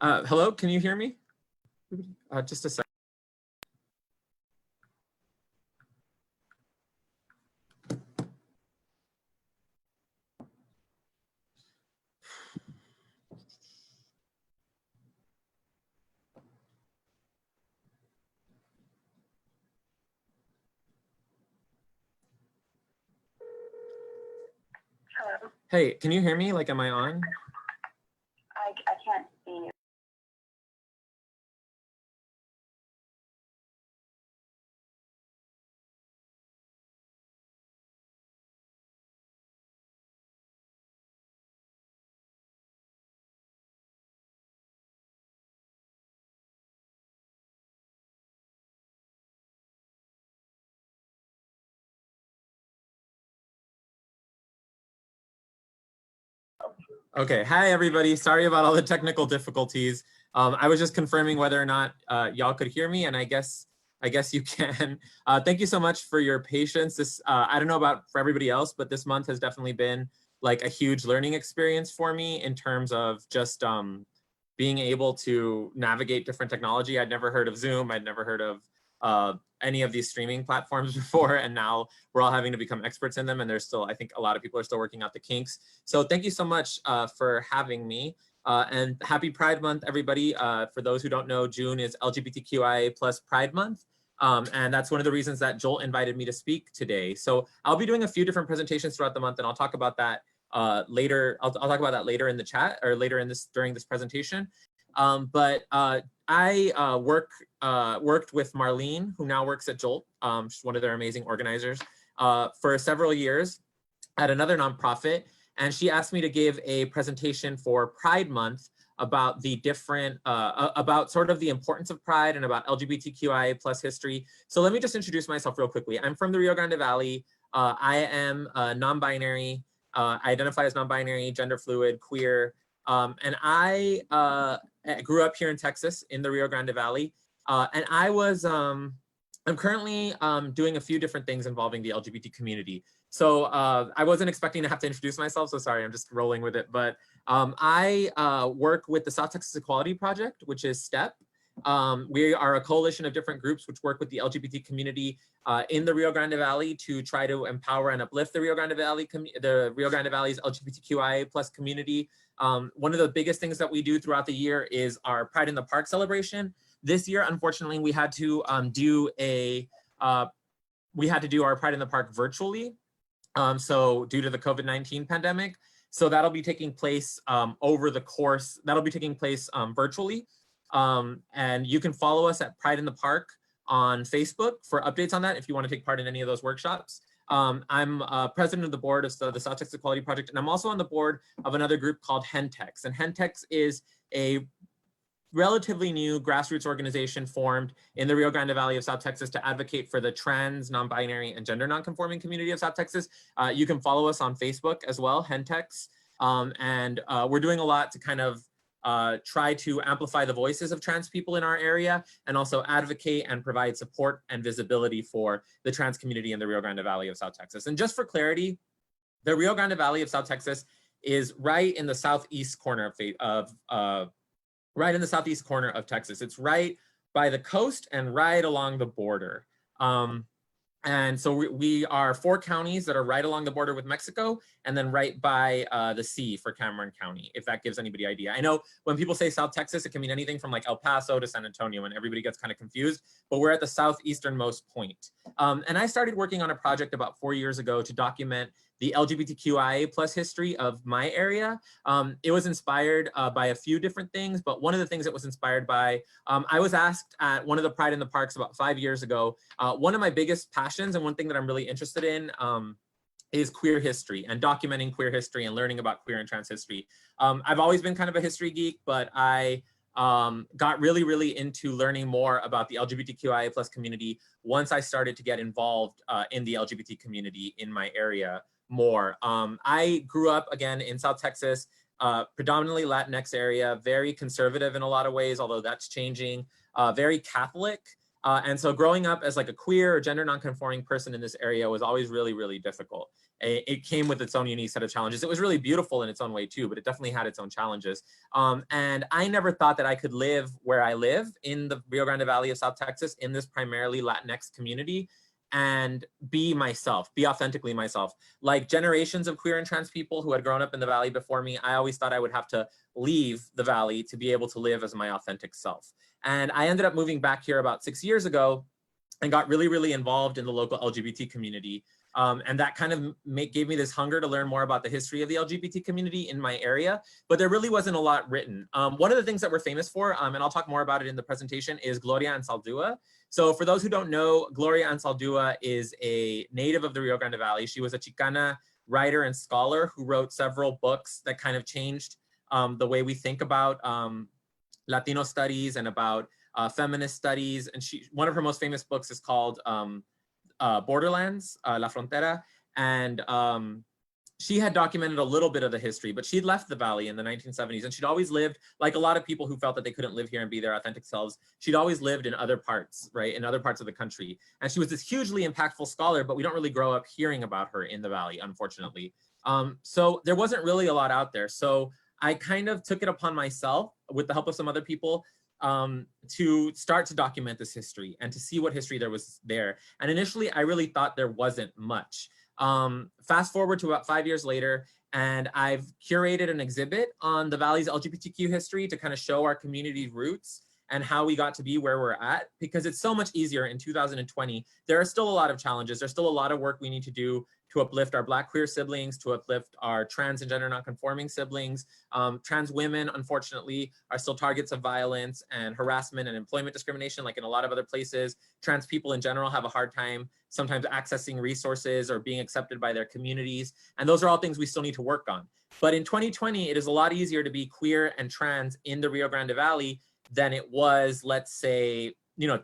Hello, can you hear me? Just a second. Hello. Hey, can you hear me? Like, am I on? I can't see you. Okay, hi everybody. Sorry about all the technical difficulties. I was just confirming whether or not y'all could hear me, and I guess you can. Thank you so much for your patience. This I don't know about for everybody else, but this month has definitely been like a huge learning experience for me in terms of just being able to navigate different technology. I'd never heard of Zoom. I'd never heard of any of these streaming platforms before, and now we're all having to become experts in them, and there's still, I think a lot of people are still working out the kinks. So thank you so much for having me, and happy Pride Month, everybody. For those who don't know, June is LGBTQIA+ Pride Month, and that's one of the reasons that Jolt invited me to speak today. So I'll be doing a few different presentations throughout the month, and I'll talk about that later. I'll talk about that later in the chat, or later in during this presentation. I worked with Marlene, who now works at Jolt. She's one of their amazing organizers, for several years at another nonprofit. And she asked me to give a presentation for Pride Month about the different, about sort of the importance of Pride and about LGBTQIA+ history. So let me just introduce myself real quickly. I'm from the Rio Grande Valley. I am non-binary. I identify as non-binary, gender fluid, queer. And I grew up here in Texas in the Rio Grande Valley. And I'm currently doing a few different things involving the LGBT community. So I wasn't expecting to have to introduce myself, so sorry, I'm just rolling with it. But I work with the South Texas Equality Project, which is STEP. We are a coalition of different groups which work with the LGBT community in the Rio Grande Valley to try to empower and uplift the Rio Grande Valley's LGBTQIA+ community. One of the biggest things that we do throughout the year is our Pride in the Park celebration. This year, unfortunately, we had to do our Pride in the Park virtually. So due to the COVID-19 pandemic. So that'll be taking place virtually. And you can follow us at Pride in the Park on Facebook for updates on that if you want to take part in any of those workshops. I'm president of the board of the South Texas Equality Project, and I'm also on the board of another group called HENTEX. And HENTEX is a relatively new grassroots organization formed in the Rio Grande Valley of South Texas to advocate for the trans, non-binary, and gender non-conforming community of South Texas. You can follow us on Facebook as well, HENTEX. And we're doing a lot to kind of try to amplify the voices of trans people in our area, and also advocate and provide support and visibility for the trans community in the Rio Grande Valley of South Texas. And just for clarity, the Rio Grande Valley of South Texas is right in the southeast corner of Texas. It's right by the coast and right along the border. And so we are 4 counties that are right along the border with Mexico, and then right by the sea for Cameron County, if that gives anybody idea. I know when people say South Texas, it can mean anything from like El Paso to San Antonio, and everybody gets kind of confused, but we're at the southeasternmost point. And I started working on a project about 4 years ago to document the LGBTQIA+ history of my area. It was inspired by a few different things, but one of the things it was inspired by, I was asked at one of the Pride in the Parks about 5 years ago, one of my biggest passions and one thing that I'm really interested in is queer history and documenting queer history and learning about queer and trans history. I've always been kind of a history geek, but I got really into learning more about the LGBTQIA+ community once I started to get involved in the LGBT community in my area more. I grew up again in South Texas, predominantly Latinx area, very conservative in a lot of ways, although that's changing, very Catholic. And so growing up as like a queer or gender non-conforming person in this area was always really difficult. it came with its own unique set of challenges. It was really beautiful in its own way too, but it definitely had its own challenges. And I never thought that I could live where I live in the Rio Grande Valley of South Texas, in this primarily Latinx community, and be myself, be authentically myself. Like generations of queer and trans people who had grown up in the Valley before me, I always thought I would have to leave the Valley to be able to live as my authentic self. And I ended up moving back here about 6 years ago and got really, really involved in the local LGBT community. And that kind of gave me this hunger to learn more about the history of the LGBT community in my area, but there really wasn't a lot written. One of the things that we're famous for, and I'll talk more about it in the presentation, is Gloria and Saldua. So for those who don't know, Gloria and Saldua is a native of the Rio Grande Valley. She was a Chicana writer and scholar who wrote several books that kind of changed the way we think about Latino studies and about feminist studies. And one of her most famous books is called Borderlands, La Frontera. And she had documented a little bit of the history, but she'd left the Valley in the 1970s, and she'd always lived, like a lot of people who felt that they couldn't live here and be their authentic selves, she'd always lived in other parts, right, in other parts of the country. And she was this hugely impactful scholar, but we don't really grow up hearing about her in the Valley, unfortunately. So there wasn't really a lot out there. So I kind of took it upon myself, with the help of some other people, to start to document this history and to see what history there was there. And initially, I really thought there wasn't much. Fast forward to about 5 years later, and I've curated an exhibit on the Valley's LGBTQ history to kind of show our community roots and how we got to be where we're at, because it's so much easier in 2020. There are still a lot of challenges. There's still a lot of work we need to do to uplift our Black queer siblings, to uplift our trans and gender nonconforming siblings. Trans women, unfortunately, are still targets of violence and harassment and employment discrimination, like in a lot of other places. Trans people in general have a hard time sometimes accessing resources or being accepted by their communities. And those are all things we still need to work on. But in 2020, it is a lot easier to be queer and trans in the Rio Grande Valley than it was, let's say,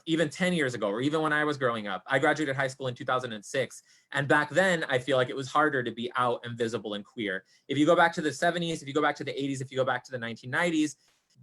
even 10 years ago, or even when I was growing up. I graduated high school in 2006. And back then, I feel like it was harder to be out and visible and queer. If you go back to the 70s, if you go back to the 80s, if you go back to the 1990s,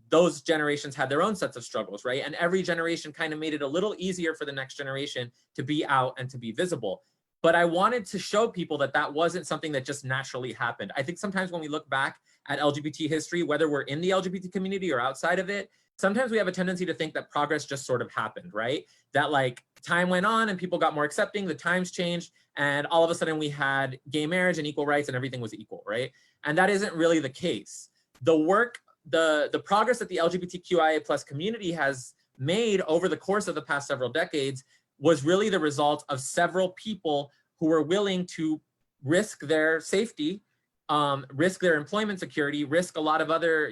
those generations had their own sets of struggles, right? And every generation kind of made it a little easier for the next generation to be out and to be visible. But I wanted to show people that that wasn't something that just naturally happened. I think sometimes when we look back at LGBT history, whether we're in the LGBT community or outside of it, sometimes we have a tendency to think that progress just sort of happened, right? That like time went on and people got more accepting, the times changed, and all of a sudden we had gay marriage and equal rights and everything was equal, right? And that isn't really the case. The work, the progress that the LGBTQIA plus community has made over the course of the past several decades was really the result of several people who were willing to risk their safety, risk their employment security, risk a lot of other,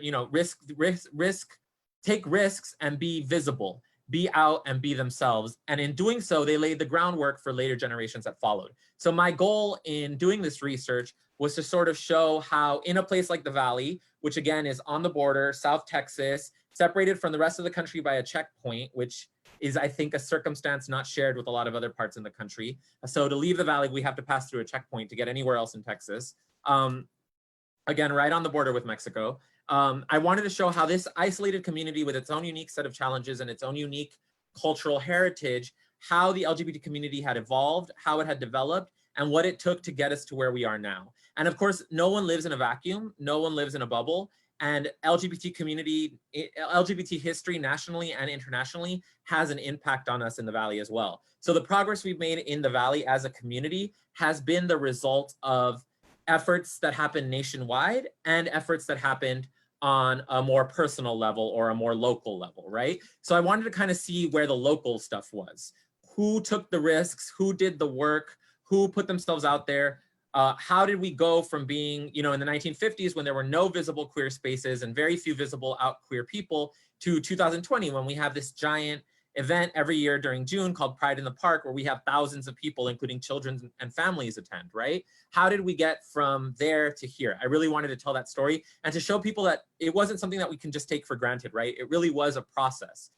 take risks and be visible, be out and be themselves. And in doing so, they laid the groundwork for later generations that followed. So my goal in doing this research was to sort of show how in a place like the Valley, which again is on the border, South Texas, separated from the rest of the country by a checkpoint, which is, I think, a circumstance not shared with a lot of other parts in the country. So to leave the Valley, we have to pass through a checkpoint to get anywhere else in Texas. Again, right on the border with Mexico. I wanted to show how this isolated community with its own unique set of challenges and its own unique cultural heritage, how the LGBT community had evolved, how it had developed, and what it took to get us to where we are now. And of course, no one lives in a vacuum, no one lives in a bubble, and LGBT history nationally and internationally has an impact on us in the Valley as well. So the progress we've made in the Valley as a community has been the result of efforts that happened nationwide and efforts that happened on a more personal level or a more local level, right? So I wanted to kind of see where the local stuff was. Who took the risks, who did the work, who put themselves out there? How did we go from being, in the 1950s when there were no visible queer spaces and very few visible out queer people to 2020 when we have this giant event every year during June called Pride in the Park, where we have thousands of people, including children and families, attend, right? How did we get from there to here? I really wanted to tell that story and to show people that it wasn't something that we can just take for granted, right? It really was a process.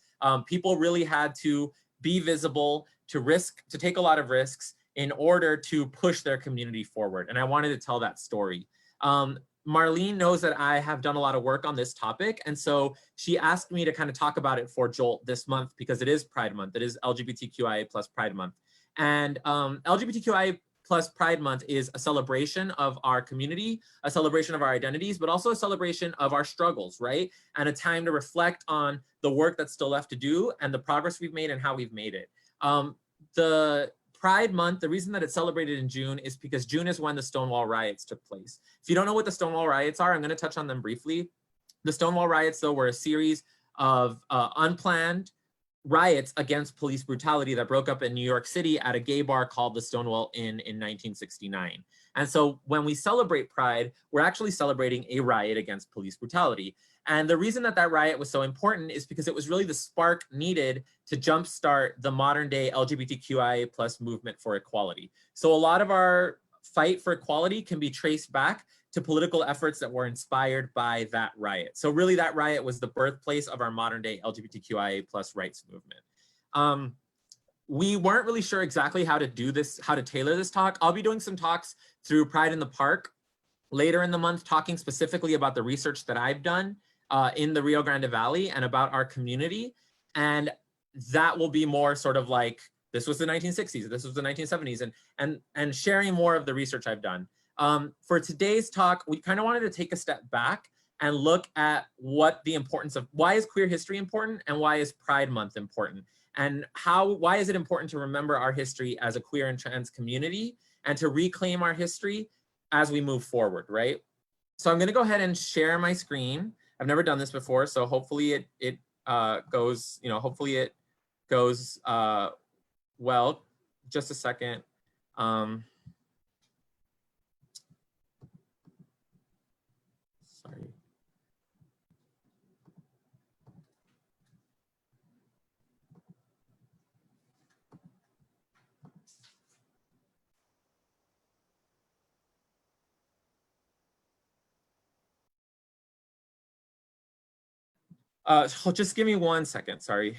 People really had to be visible, to take a lot of risks in order to push their community forward. And I wanted to tell that story. Marlene knows that I have done a lot of work on this topic. And so she asked me to kind of talk about it for Jolt this month because it is Pride Month. It is LGBTQIA plus Pride Month. And LGBTQIA plus Pride Month is a celebration of our community, a celebration of our identities, but also a celebration of our struggles, right? And a time to reflect on the work that's still left to do and the progress we've made and how we've made it. The Pride Month, the reason that it's celebrated in June is because June is when the Stonewall Riots took place. If you don't know what the Stonewall Riots are, I'm going to touch on them briefly. The Stonewall Riots, though, were a series of unplanned riots against police brutality that broke up in New York City at a gay bar called the Stonewall Inn in 1969. And so when we celebrate Pride, we're actually celebrating a riot against police brutality. And the reason that that riot was so important is because it was really the spark needed to jumpstart the modern day LGBTQIA plus movement for equality. So a lot of our fight for equality can be traced back to political efforts that were inspired by that riot. So really that riot was the birthplace of our modern day LGBTQIA plus rights movement. We weren't really sure exactly how to do this, how to tailor this talk. I'll be doing some talks through Pride in the Park later in the month, talking specifically about the research that I've done in the Rio Grande Valley and about our community. And that will be more sort of like, this was the 1960s, this was the 1970s, and sharing more of the research I've done. For today's talk, we kind of wanted to take a step back and look at what the importance of, why is queer history important and why is Pride Month important? And why is it important to remember our history as a queer and trans community and to reclaim our history as we move forward, right? So I'm gonna go ahead and share my screen. I've never done this before, so hopefully it goes, hopefully it goes well. Just a second. Sorry. Just give me 1 second, sorry.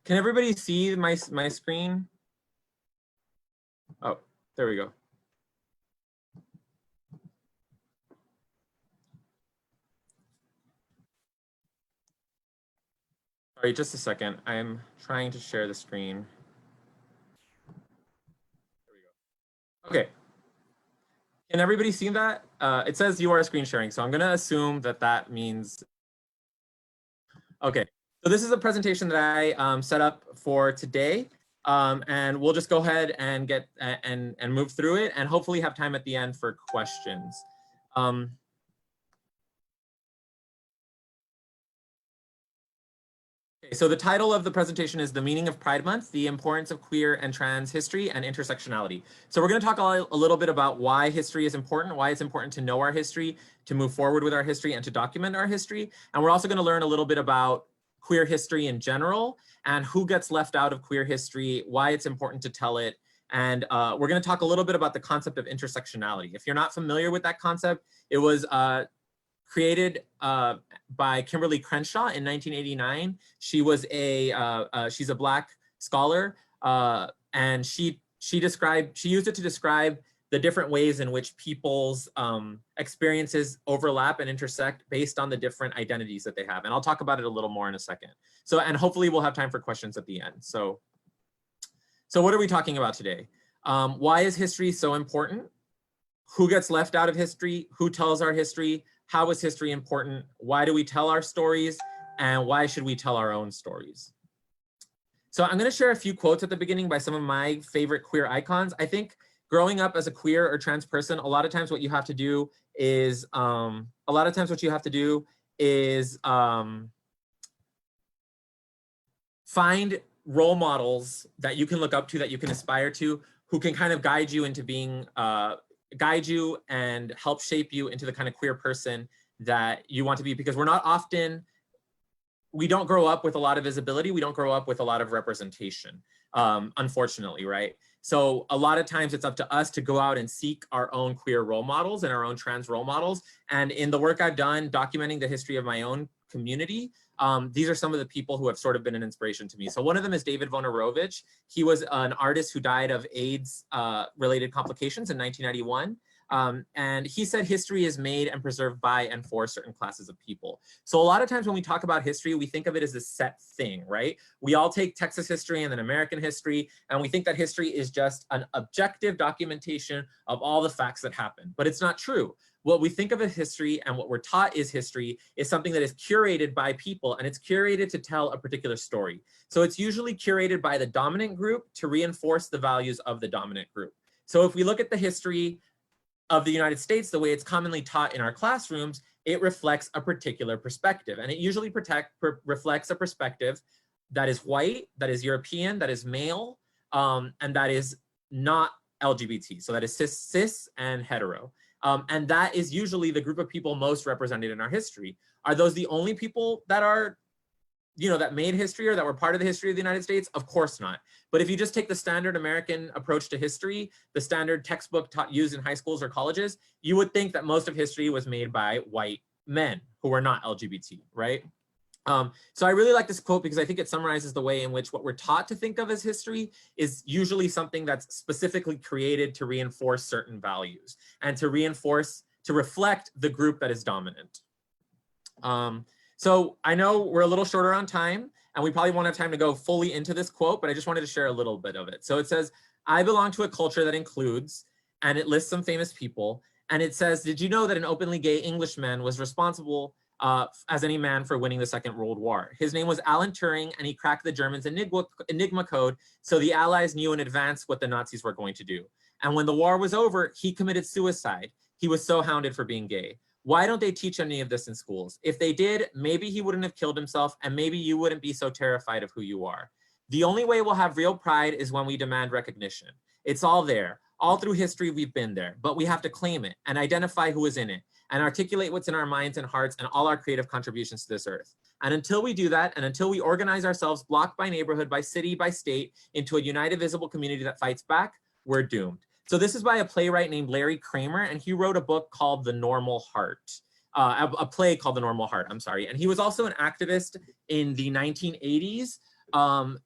Can everybody see my screen? Oh, there we go. Sorry, just a second. I'm trying to share the screen. There we go. Okay. Can everybody see that? It says you are screen sharing, so I'm gonna assume that that means. Okay, so this is a presentation that I set up for today, and we'll just go ahead and get and move through it, and hopefully have time at the end for questions. Okay, so the title of the presentation is The Meaning of Pride Month, the Importance of Queer and Trans History and Intersectionality. So we're going to talk a little bit about why history is important, why it's important to know our history, to move forward with our history, and to document our history. And we're also going to learn a little bit about queer history in general and who gets left out of queer history, why it's important to tell it. And we're going to talk a little bit about the concept of intersectionality. If you're not familiar with that concept, it was created by Kimberly Crenshaw in 1989. She was she's a Black scholar, and she used it to describe the different ways in which people's experiences overlap and intersect based on the different identities that they have. And I'll talk about it a little more in a second. So, and hopefully we'll have time for questions at the end. So what are we talking about today? Why is history so important? Who gets left out of history? Who tells our history? How is history important? Why do we tell our stories? And why should we tell our own stories? So I'm going to share a few quotes at the beginning by some of my favorite queer icons. I think growing up as a queer or trans person, a lot of times what you have to do is find role models that you can look up to, that you can aspire to, who can kind of guide you into being guide you and help shape you into the kind of queer person that you want to be, because we're not often we don't grow up with a lot of visibility. We don't grow up with a lot of representation, unfortunately, right? So a lot of times it's up to us to go out and seek our own queer role models and our own trans role models. And in the work I've done documenting the history of my own community, these are some of the people who have sort of been an inspiration to me. So one of them is David Vonirovich. He was an artist who died of AIDS related complications in 1991. And he said history is made and preserved by and for certain classes of people. So a lot of times when we talk about history, we think of it as a set thing, right? We all take Texas history and then American history, and we think that history is just an objective documentation of all the facts that happen, but it's not true. What we think of as history and what we're taught is history is something that is curated by people, and it's curated to tell a particular story. So it's usually curated by the dominant group to reinforce the values of the dominant group. So if we look at the history of the United States, the way it's commonly taught in our classrooms, it reflects a particular perspective. And it usually reflects a perspective that is white, that is European, that is male, and that is not LGBT. So that is cis and hetero. And that is usually the group of people most represented in our history. Are those the only people that are, that made history or that were part of the history of the United States? Of course not. But if you just take the standard American approach to history, the standard textbook used in high schools or colleges, you would think that most of history was made by white men who were not LGBT, right? So I really like this quote because I think it summarizes the way in which what we're taught to think of as history is usually something that's specifically created to reinforce certain values and to reflect the group that is dominant. So I know we're a little shorter on time and we probably won't have time to go fully into this quote, but I just wanted to share a little bit of it. So it says, I belong to a culture that includes, and it lists some famous people. And it says, did you know that an openly gay Englishman was responsible as any man for winning the Second World War? His name was Alan Turing, and he cracked the Germans' Enigma code, so the Allies knew in advance what the Nazis were going to do. And when the war was over, he committed suicide. He was so hounded for being gay. Why don't they teach any of this in schools? If they did, maybe he wouldn't have killed himself, and maybe you wouldn't be so terrified of who you are. The only way we'll have real pride is when we demand recognition. It's all there. All through history, we've been there, but we have to claim it and identify who is in it and articulate what's in our minds and hearts and all our creative contributions to this earth. And until we do that, and until we organize ourselves block by neighborhood, by city, by state, into a united, visible community that fights back, we're doomed. So this is by a playwright named Larry Kramer, and he wrote a book called The Normal Heart, a play called The Normal Heart, I'm sorry. And he was also an activist in the 1980s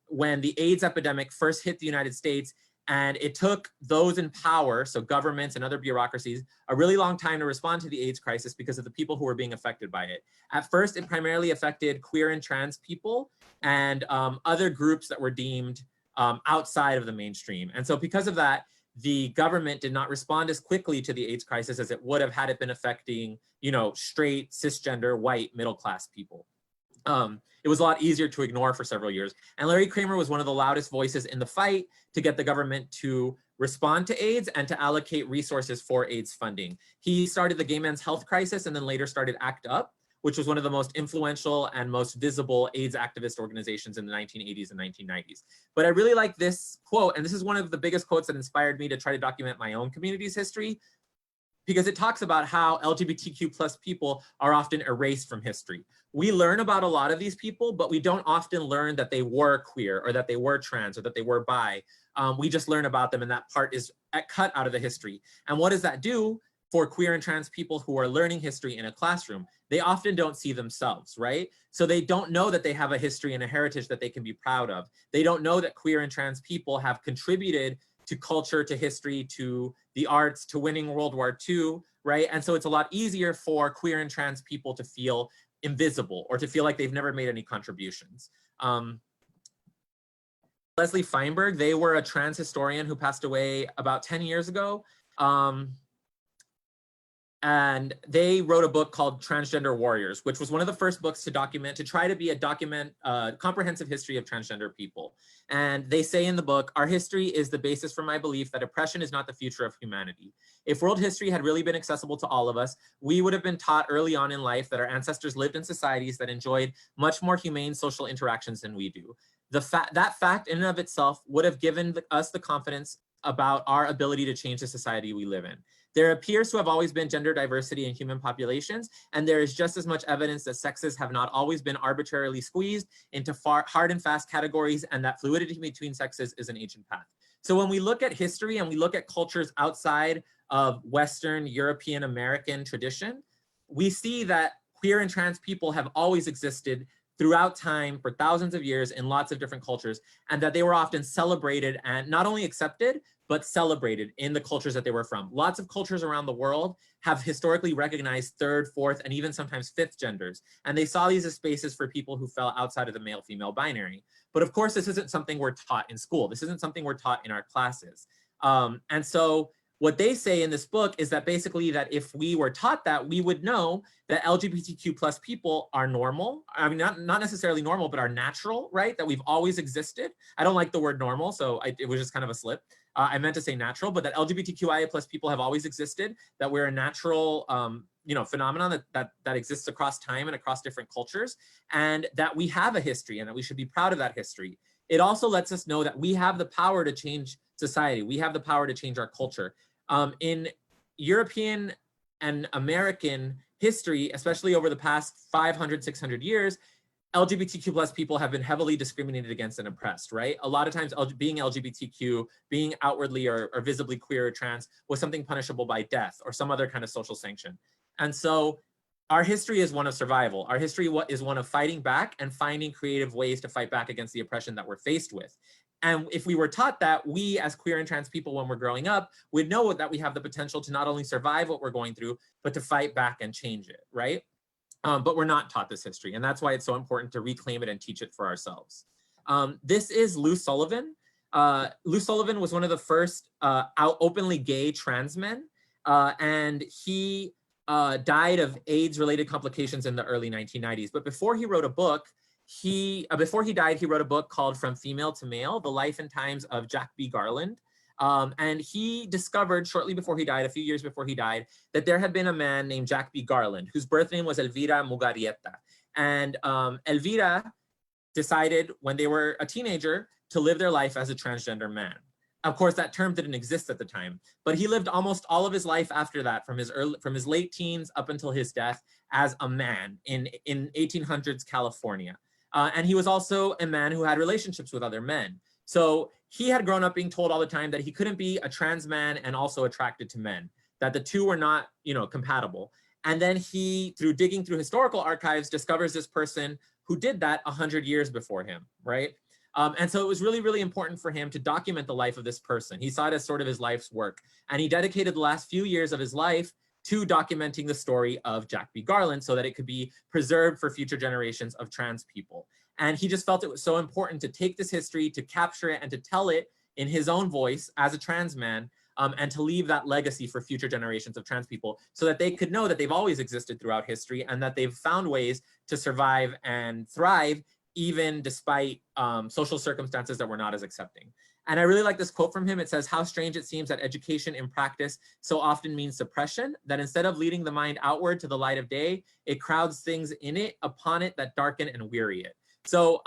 when the AIDS epidemic first hit the United States. And it took those in power, so governments and other bureaucracies, a really long time to respond to the AIDS crisis because of the people who were being affected by it. At first, it primarily affected queer and trans people and other groups that were deemed outside of the mainstream. And so because of that, the government did not respond as quickly to the AIDS crisis as it would have had it been affecting, straight, cisgender, white, middle-class people. It was a lot easier to ignore for several years. And Larry Kramer was one of the loudest voices in the fight to get the government to respond to AIDS and to allocate resources for AIDS funding. He started the Gay Men's Health Crisis and then later started ACT UP, which was one of the most influential and most visible AIDS activist organizations in the 1980s and 1990s. But I really like this quote, and this is one of the biggest quotes that inspired me to try to document my own community's history, because it talks about how LGBTQ plus people are often erased from history. We learn about a lot of these people, but we don't often learn that they were queer or that they were trans or that they were bi. We just learn about them and that part is cut out of the history. And what does that do for queer and trans people who are learning history in a classroom? They often don't see themselves, right? So they don't know that they have a history and a heritage that they can be proud of. They don't know that queer and trans people have contributed to culture, to history, to the arts, to winning World War II, right? And so it's a lot easier for queer and trans people to feel invisible or to feel like they've never made any contributions. Leslie Feinberg, they were a trans historian who passed away about 10 years ago. And they wrote a book called Transgender Warriors, which was one of the first books to try to be a comprehensive history of transgender people. And they say in the book, our history is the basis for my belief that oppression is not the future of humanity. If world history had really been accessible to all of us, we would have been taught early on in life that our ancestors lived in societies that enjoyed much more humane social interactions than we do. That fact in and of itself would have given us the confidence about our ability to change the society we live in. There appears to have always been gender diversity in human populations, and there is just as much evidence that sexes have not always been arbitrarily squeezed into hard and fast categories, and that fluidity between sexes is an ancient path. So when we look at history and we look at cultures outside of Western European American tradition, we see that queer and trans people have always existed throughout time for thousands of years in lots of different cultures, and that they were often celebrated and not only accepted, but celebrated in the cultures that they were from. Lots of cultures around the world have historically recognized third, fourth, and even sometimes fifth genders. And they saw these as spaces for people who fell outside of the male-female binary. But of course, this isn't something we're taught in school. This isn't something we're taught in our classes. And so what they say in this book is that basically that if we were taught that, we would know that LGBTQ plus people are normal. I mean, not necessarily normal, but are natural, right? That we've always existed. I don't like the word normal, so it was just kind of a slip. I meant to say natural, but that LGBTQIA plus people have always existed, that we're a natural phenomenon that exists across time and across different cultures, and that we have a history and that we should be proud of that history. It also lets us know that we have the power to change society. We have the power to change our culture. In European and American history, especially over the past 500, 600 years, LGBTQ plus people have been heavily discriminated against and oppressed, right? A lot of times being LGBTQ, being outwardly or visibly queer or trans was something punishable by death or some other kind of social sanction. And so our history is one of survival. Our history is one of fighting back and finding creative ways to fight back against the oppression that we're faced with. And if we were taught that, we as queer and trans people when we're growing up would know that we have the potential to not only survive what we're going through, but to fight back and change it, right? But we're not taught this history, and that's why it's so important to reclaim it and teach it for ourselves. This is Lou Sullivan. Lou Sullivan was one of the first openly gay trans men, and he died of AIDS-related complications in the early 1990s. But before he wrote a book, before he died, he wrote a book called From Female to Male, The Life and Times of Jack B. Garland. And he discovered shortly before he died, a few years before he died, that there had been a man named Jack B. Garland, whose birth name was Elvira Mugarieta. And Elvira decided when they were a teenager to live their life as a transgender man. Of course, that term didn't exist at the time, but he lived almost all of his life after that, from his late teens up until his death, as a man in 1800s California. And he was also a man who had relationships with other men. So he had grown up being told all the time that he couldn't be a trans man and also attracted to men, that the two were not, compatible. And then he, through digging through historical archives, discovers this person who did that 100 years before him, right? And so it was really, really important for him to document the life of this person. He saw it as sort of his life's work. And he dedicated the last few years of his life to documenting the story of Jack B. Garland so that it could be preserved for future generations of trans people. And he just felt it was so important to take this history, to capture it and to tell it in his own voice as a trans man, and to leave that legacy for future generations of trans people so that they could know that they've always existed throughout history and that they've found ways to survive and thrive even despite social circumstances that were not as accepting. And I really like this quote from him. It says, "How strange it seems that education in practice so often means suppression, that instead of leading the mind outward to the light of day, it crowds things in it, upon it that darken and weary it." So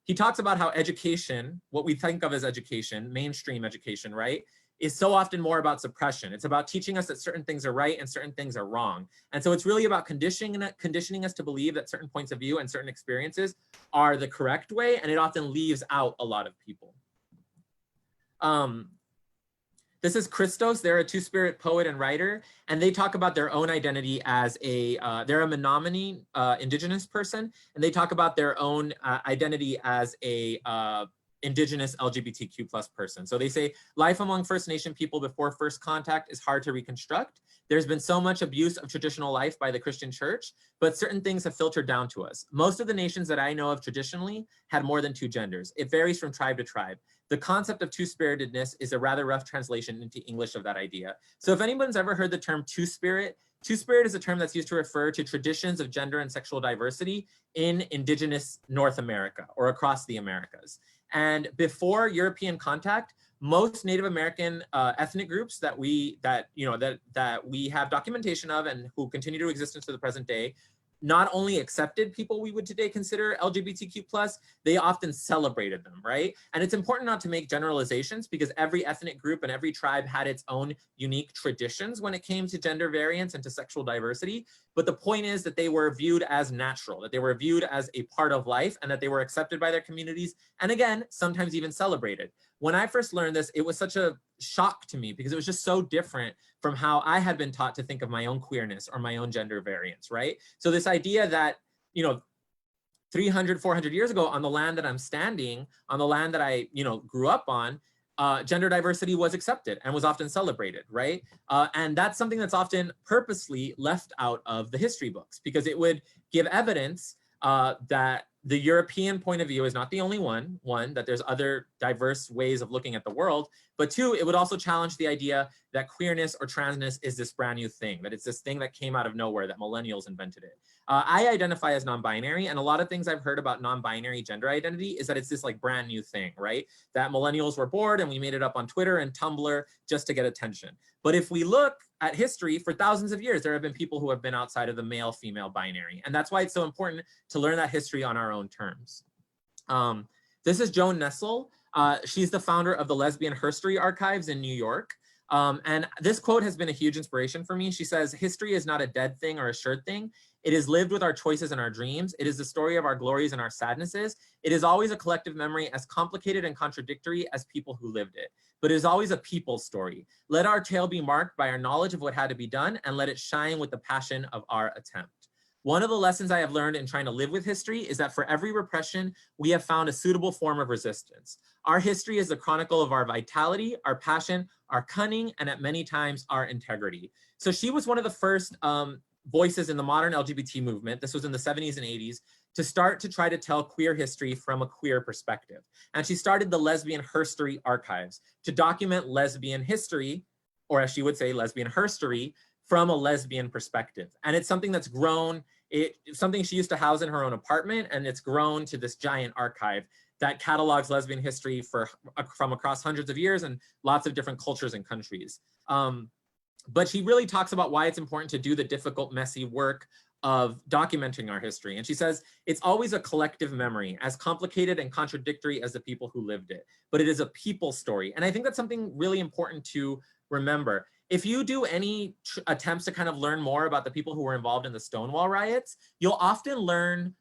he talks about how education, what we think of as education, mainstream education, right, is so often more about suppression. It's about teaching us that certain things are right and certain things are wrong. And so it's really about conditioning us to believe that certain points of view and certain experiences are the correct way, and it often leaves out a lot of people. This is Christos. They're a two-spirit poet and writer, and they talk about their own identity as they're a Menominee indigenous person, and they talk about their own identity as a indigenous LGBTQ plus person. So they say, life among First Nation people before first contact is hard to reconstruct. There's been so much abuse of traditional life by the Christian church, but certain things have filtered down to us. Most of the nations that I know of traditionally had more than two genders. It varies from tribe to tribe. The concept of two-spiritedness is a rather rough translation into English of that idea. So if anyone's ever heard the term two-spirit is a term that's used to refer to traditions of gender and sexual diversity in indigenous North America or across the Americas. And before European contact, most Native American ethnic groups that we have documentation of and who continue to exist into the present day not only accepted people we would today consider LGBTQ+, they often celebrated them, right? And it's important not to make generalizations because every ethnic group and every tribe had its own unique traditions when it came to gender variance and to sexual diversity. But the point is that they were viewed as natural, that they were viewed as a part of life and that they were accepted by their communities. And again, sometimes even celebrated. When I first learned this, it was such a shock to me because it was just so different from how I had been taught to think of my own queerness or my own gender variance, right? So this idea that, 300, 400 years ago on the land that I'm standing, on the land that I, grew up on, gender diversity was accepted and was often celebrated, right? And that's something that's often purposely left out of the history books because it would give evidence that the European point of view is not the only one, that there's other diverse ways of looking at the world, but two, it would also challenge the idea that queerness or transness is this brand new thing, that it's this thing that came out of nowhere, that millennials invented it. I identify as non-binary, and a lot of things I've heard about non-binary gender identity is that it's this like brand new thing, right? That millennials were bored and we made it up on Twitter and Tumblr just to get attention. But if we look at history, for thousands of years, there have been people who have been outside of the male-female binary. And that's why it's so important to learn that history on our own terms. This is Joan Nessel. She's the founder of the Lesbian Herstory Archives in New York. And this quote has been a huge inspiration for me. She says, "History is not a dead thing or a sure thing. It is lived with our choices and our dreams. It is the story of our glories and our sadnesses. It is always a collective memory as complicated and contradictory as people who lived it. But it is always a people's story. Let our tale be marked by our knowledge of what had to be done and let it shine with the passion of our attempt." One of the lessons I have learned in trying to live with history is that for every repression, we have found a suitable form of resistance. Our history is the chronicle of our vitality, our passion, our cunning, and at many times our integrity. So she was one of the first voices in the modern LGBT movement. This was in the 70s and 80s, to start to try to tell queer history from a queer perspective. And she started the Lesbian Herstory Archives to document lesbian history, or as she would say, lesbian herstory, from a lesbian perspective. And it's something that's grown, it's something she used to house in her own apartment, and it's grown to this giant archive that catalogs lesbian history from across hundreds of years and lots of different cultures and countries. But she really talks about why it's important to do the difficult, messy work of documenting our history. And she says, it's always a collective memory, as complicated and contradictory as the people who lived it, but it is a people story. And I think that's something really important to remember. If you do any attempts to kind of learn more about the people who were involved in the Stonewall riots, you'll often learn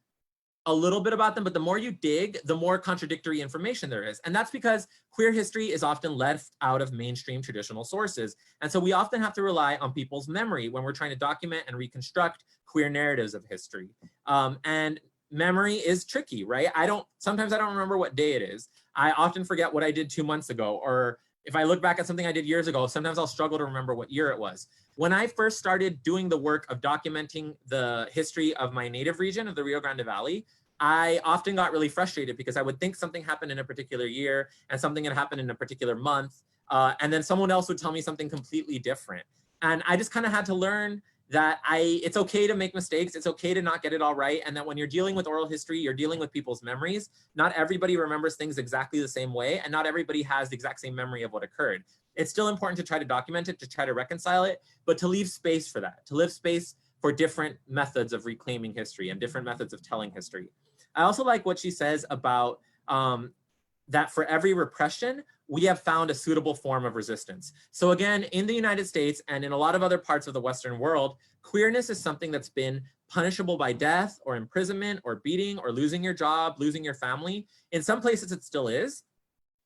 a little bit about them, but the more you dig, the more contradictory information there is. And that's because queer history is often left out of mainstream traditional sources. And so we often have to rely on people's memory when we're trying to document and reconstruct queer narratives of history. And memory is tricky, right? Sometimes I don't remember what day it is. I often forget what I did 2 months ago, or if I look back at something I did years ago, sometimes I'll struggle to remember what year it was. When I first started doing the work of documenting the history of my native region of the Rio Grande Valley, I often got really frustrated because I would think something happened in a particular year and something had happened in a particular month, and then someone else would tell me something completely different. And I just kind of had to learn that it's okay to make mistakes, it's okay to not get it all right, and that when you're dealing with oral history, you're dealing with people's memories. Not everybody remembers things exactly the same way, and not everybody has the exact same memory of what occurred. It's still important to try to document it, to try to reconcile it, but to leave space for that, to leave space for different methods of reclaiming history and different methods of telling history. I also like what she says about that for every repression, we have found a suitable form of resistance. So again, in the United States and in a lot of other parts of the Western world, queerness is something that's been punishable by death or imprisonment or beating or losing your job, losing your family. In some places it still is,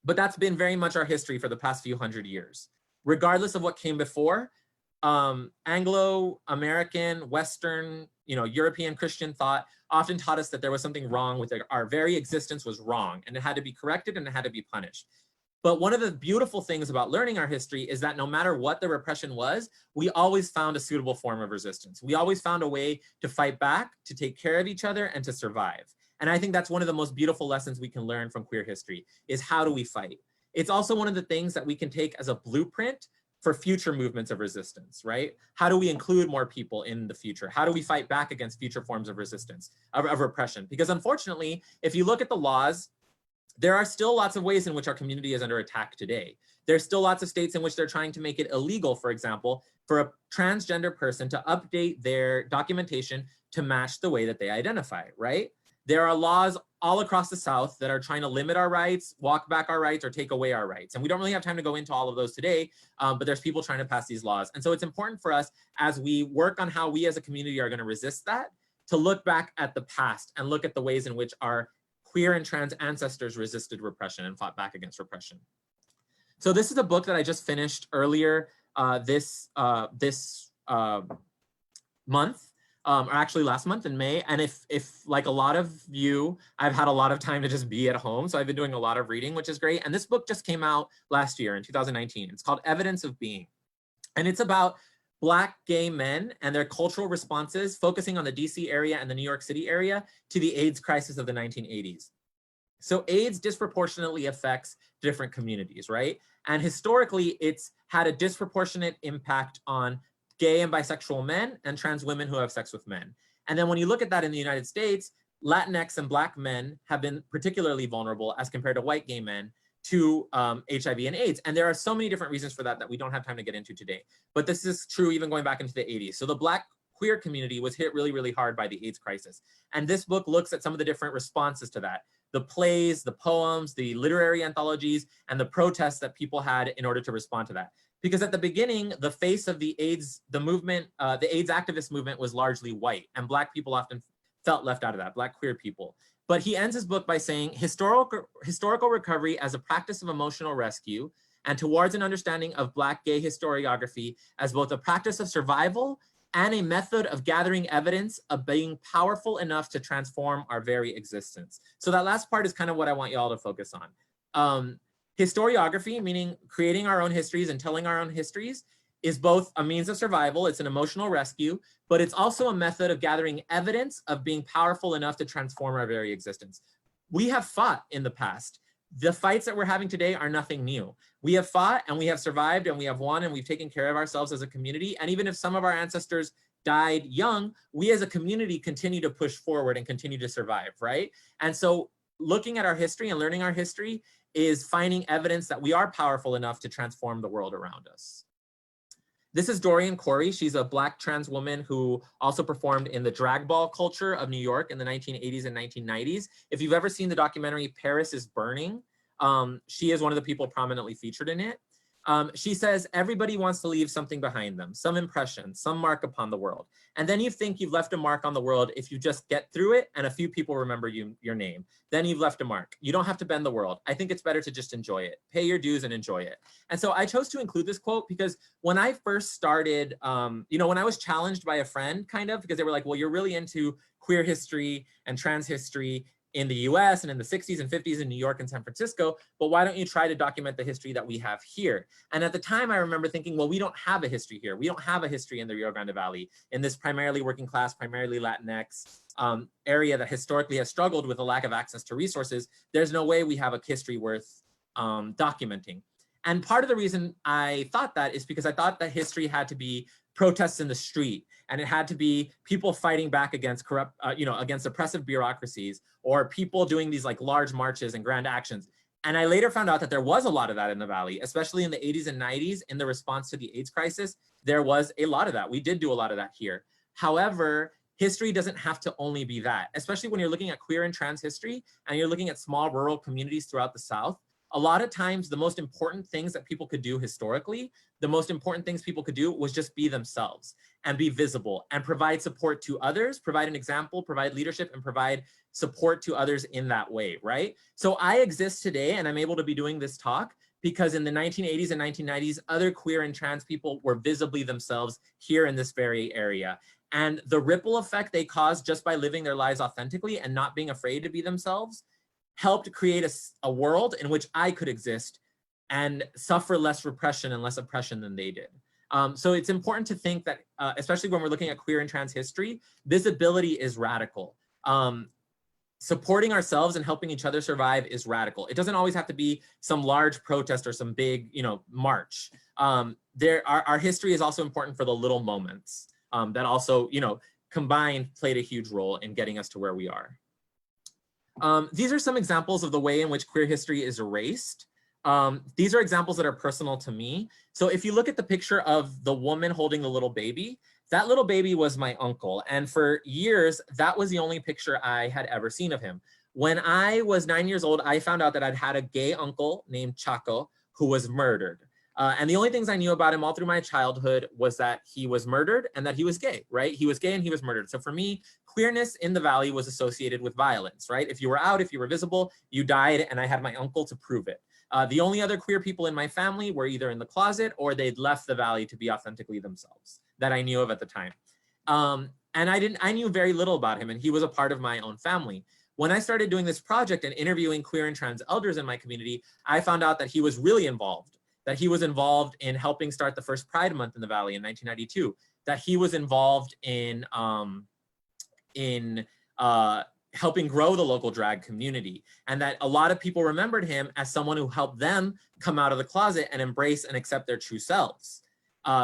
but that's been very much our history for the past few hundred years. Regardless of what came before, Anglo-American, Western, European Christian thought often taught us that there was something wrong with it. Our very existence was wrong and it had to be corrected and it had to be punished. But one of the beautiful things about learning our history is that no matter what the repression was, we always found a suitable form of resistance. We always found a way to fight back, to take care of each other, and to survive. And I think that's one of the most beautiful lessons we can learn from queer history, is how do we fight? It's also one of the things that we can take as a blueprint for future movements of resistance, right? How do we include more people in the future? How do we fight back against future forms of resistance, of repression? Because unfortunately, if you look at the laws there are still lots of ways in which our community is under attack today. There's still lots of states in which they're trying to make it illegal, for example, for a transgender person to update their documentation to match the way that they identify, right? There are laws all across the South that are trying to limit our rights, walk back our rights, or take away our rights. And we don't really have time to go into all of those today, but there's people trying to pass these laws. And so it's important for us, as we work on how we as a community are going to resist that, to look back at the past and look at the ways in which our queer and trans ancestors resisted repression and fought back against repression. So this is a book that I just finished earlier this month, or actually last month in May. And if like a lot of you, I've had a lot of time to just be at home. So I've been doing a lot of reading, which is great. And this book just came out last year in 2019. It's called Evidence of Being. And it's about Black gay men and their cultural responses, focusing on the DC area and the New York City area to the AIDS crisis of the 1980s. So AIDS disproportionately affects different communities, right? And historically, it's had a disproportionate impact on gay and bisexual men and trans women who have sex with men. And then when you look at that in the United States, Latinx and Black men have been particularly vulnerable as compared to white gay men to HIV and AIDS. And there are so many different reasons for that that we don't have time to get into today. But this is true even going back into the 80s. So the Black queer community was hit really, really hard by the AIDS crisis. And this book looks at some of the different responses to that. The plays, the poems, the literary anthologies, and the protests that people had in order to respond to that. Because at the beginning, the face of the AIDS, the movement, the AIDS activist movement was largely white, and Black people often felt left out of that, Black queer people. But he ends his book by saying, historical recovery as a practice of emotional rescue and towards an understanding of Black gay historiography as both a practice of survival and a method of gathering evidence of being powerful enough to transform our very existence. So that last part is kind of what I want you all to focus on. Historiography, meaning creating our own histories and telling our own histories, is both a means of survival, it's an emotional rescue, but it's also a method of gathering evidence of being powerful enough to transform our very existence. We have fought in the past. The fights that we're having today are nothing new. We have fought and we have survived and we have won and we've taken care of ourselves as a community. And even if some of our ancestors died young, we as a community continue to push forward and continue to survive, right? And so looking at our history and learning our history is finding evidence that we are powerful enough to transform the world around us. This is Dorian Corey. She's a Black trans woman who also performed in the drag ball culture of New York in the 1980s and 1990s. If you've ever seen the documentary Paris is Burning, she is one of the people prominently featured in it. She says, everybody wants to leave something behind them, some impression, some mark upon the world. And then you think you've left a mark on the world if you just get through it and a few people remember your name. Then you've left a mark. You don't have to bend the world. I think it's better to just enjoy it. Pay your dues and enjoy it. And so I chose to include this quote because when I first started, when I was challenged by a friend, kind of, because they were like, well, you're really into queer history and trans history in the US and in the 60s and 50s in New York and San Francisco, but why don't you try to document the history that we have here? And at the time I remember thinking, well, we don't have a history here. We don't have a history in the Rio Grande Valley, in this primarily working class, primarily Latinx area that historically has struggled with a lack of access to resources. There's no way we have a history worth documenting. And part of the reason I thought that is because I thought that history had to be protests in the street, and it had to be people fighting back against corrupt, against oppressive bureaucracies, or people doing these like large marches and grand actions. And I later found out that there was a lot of that in the Valley, especially in the 80s and 90s in the response to the AIDS crisis. There was a lot of that. We did do a lot of that here. However, history doesn't have to only be that, especially when you're looking at queer and trans history and you're looking at small rural communities throughout the South. A lot of times, the most important things that people could do historically, the most important things people could do was just be themselves and be visible and provide support to others, provide an example, provide leadership, and provide support to others in that way, right? So I exist today and I'm able to be doing this talk because in the 1980s and 1990s, other queer and trans people were visibly themselves here in this very area. And the ripple effect they caused just by living their lives authentically and not being afraid to be themselves helped create a world in which I could exist and suffer less repression and less oppression than they did. So it's important to think that, especially when we're looking at queer and trans history, visibility is radical. Supporting ourselves and helping each other survive is radical. It doesn't always have to be some large protest or some big, march. Our history is also important for the little moments that also, combined played a huge role in getting us to where we are. These are some examples of the way in which queer history is erased. These are examples that are personal to me. So if you look at the picture of the woman holding the little baby, that little baby was my uncle. And for years, that was the only picture I had ever seen of him. When I was 9 years old, I found out that I'd had a gay uncle named Chaco who was murdered. And the only things I knew about him all through my childhood was that he was murdered and that he was gay, right? He was gay and he was murdered. So for me, queerness in the Valley was associated with violence, right? If you were out, if you were visible, you died, and I had my uncle to prove it. The only other queer people in my family were either in the closet or they'd left the Valley to be authentically themselves that I knew of at the time. And I knew very little about him, and he was a part of my own family. When I started doing this project and interviewing queer and trans elders in my community, I found out that he was really involved, that he was involved in helping start the first Pride Month in the Valley in 1992, that he was involved in helping grow the local drag community, and that a lot of people remembered him as someone who helped them come out of the closet and embrace and accept their true selves,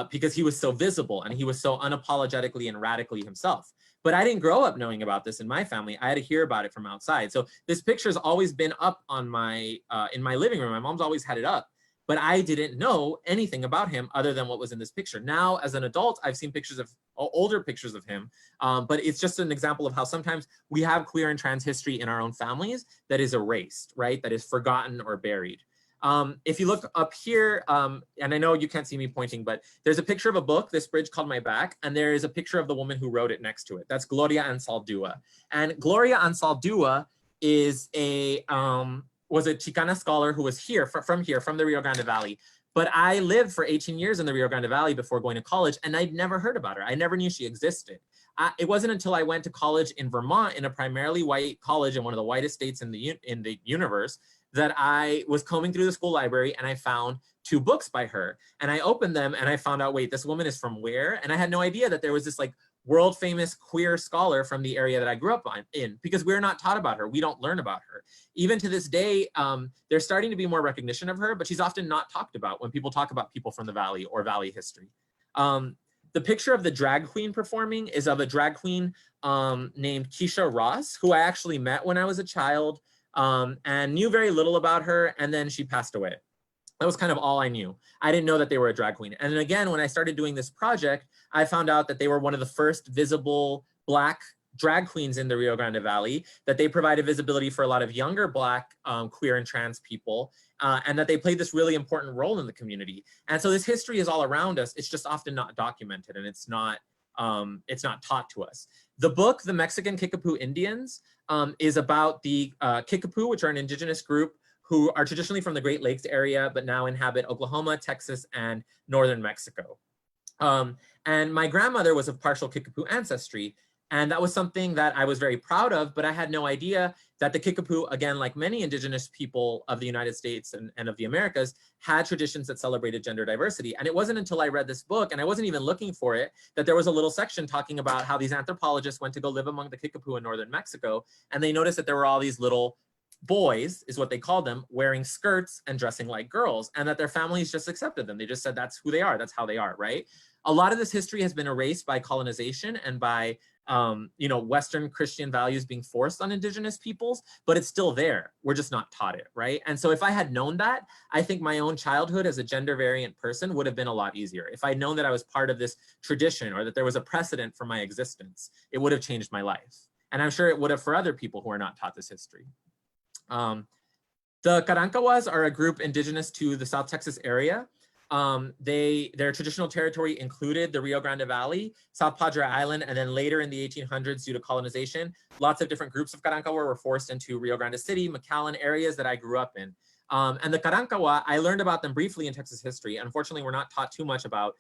because he was so visible and he was so unapologetically and radically himself. But I didn't grow up knowing about this in my family. I had to hear about it from outside. So this picture's always been up on my in my living room. My mom's always had it up, but I didn't know anything about him other than what was in this picture. Now, as an adult, I've seen pictures of older pictures of him, but it's just an example of how sometimes we have queer and trans history in our own families that is erased, right? That is forgotten or buried. If you look up here, and I know you can't see me pointing, but there's a picture of a book, This Bridge Called My Back, and there is a picture of the woman who wrote it next to it. That's Gloria and Saldua. And Gloria and Saldua is was a Chicana scholar who was here, from the Rio Grande Valley. But I lived for 18 years in the Rio Grande Valley before going to college, and I'd never heard about her. I never knew she existed. It wasn't until I went to college in Vermont, in a primarily white college in one of the whitest states in the universe, that I was combing through the school library and I found 2 books by her. And I opened them and I found out, wait, this woman is from where? And I had no idea that there was this like world famous queer scholar from the area that I grew up in, because we're not taught about her. We don't learn about her. Even to this day, there's starting to be more recognition of her, but she's often not talked about when people talk about people from the Valley or Valley history. The picture of the drag queen performing is of a drag queen named Kisha Ross, who I actually met when I was a child, and knew very little about her, and then she passed away. That was kind of all I knew. I didn't know that they were a drag queen. And then again, when I started doing this project, I found out that they were one of the first visible Black drag queens in the Rio Grande Valley, that they provided visibility for a lot of younger Black queer and trans people, and that they played this really important role in the community. And so this history is all around us. It's just often not documented, and it's not taught to us. The book, The Mexican Kickapoo Indians, is about the Kickapoo, which are an indigenous group who are traditionally from the Great Lakes area, but now inhabit Oklahoma, Texas, and northern Mexico. And my grandmother was of partial Kickapoo ancestry, and that was something that I was very proud of, but I had no idea that the Kickapoo, again, like many indigenous people of the United States and of the Americas, had traditions that celebrated gender diversity. And it wasn't until I read this book, and I wasn't even looking for it, that there was a little section talking about how these anthropologists went to go live among the Kickapoo in northern Mexico, and they noticed that there were all these little boys, is what they called them, wearing skirts and dressing like girls, and that their families just accepted them. They just said that's who they are, that's how they are, right? A lot of this history has been erased by colonization and by Western Christian values being forced on indigenous peoples, but it's still there. We're just not taught it, right? And so if I had known that, I think my own childhood as a gender variant person would have been a lot easier. If I'd known that I was part of this tradition or that there was a precedent for my existence, it would have changed my life. And I'm sure it would have for other people who are not taught this history. The Karankawas are a group indigenous to the South Texas area. Their traditional territory included the Rio Grande Valley, South Padre Island, and then later in the 1800s, due to colonization, lots of different groups of Karankawa were forced into Rio Grande City, McAllen areas that I grew up in. And the Karankawa, I learned about them briefly in Texas history. Unfortunately, we're not taught too much about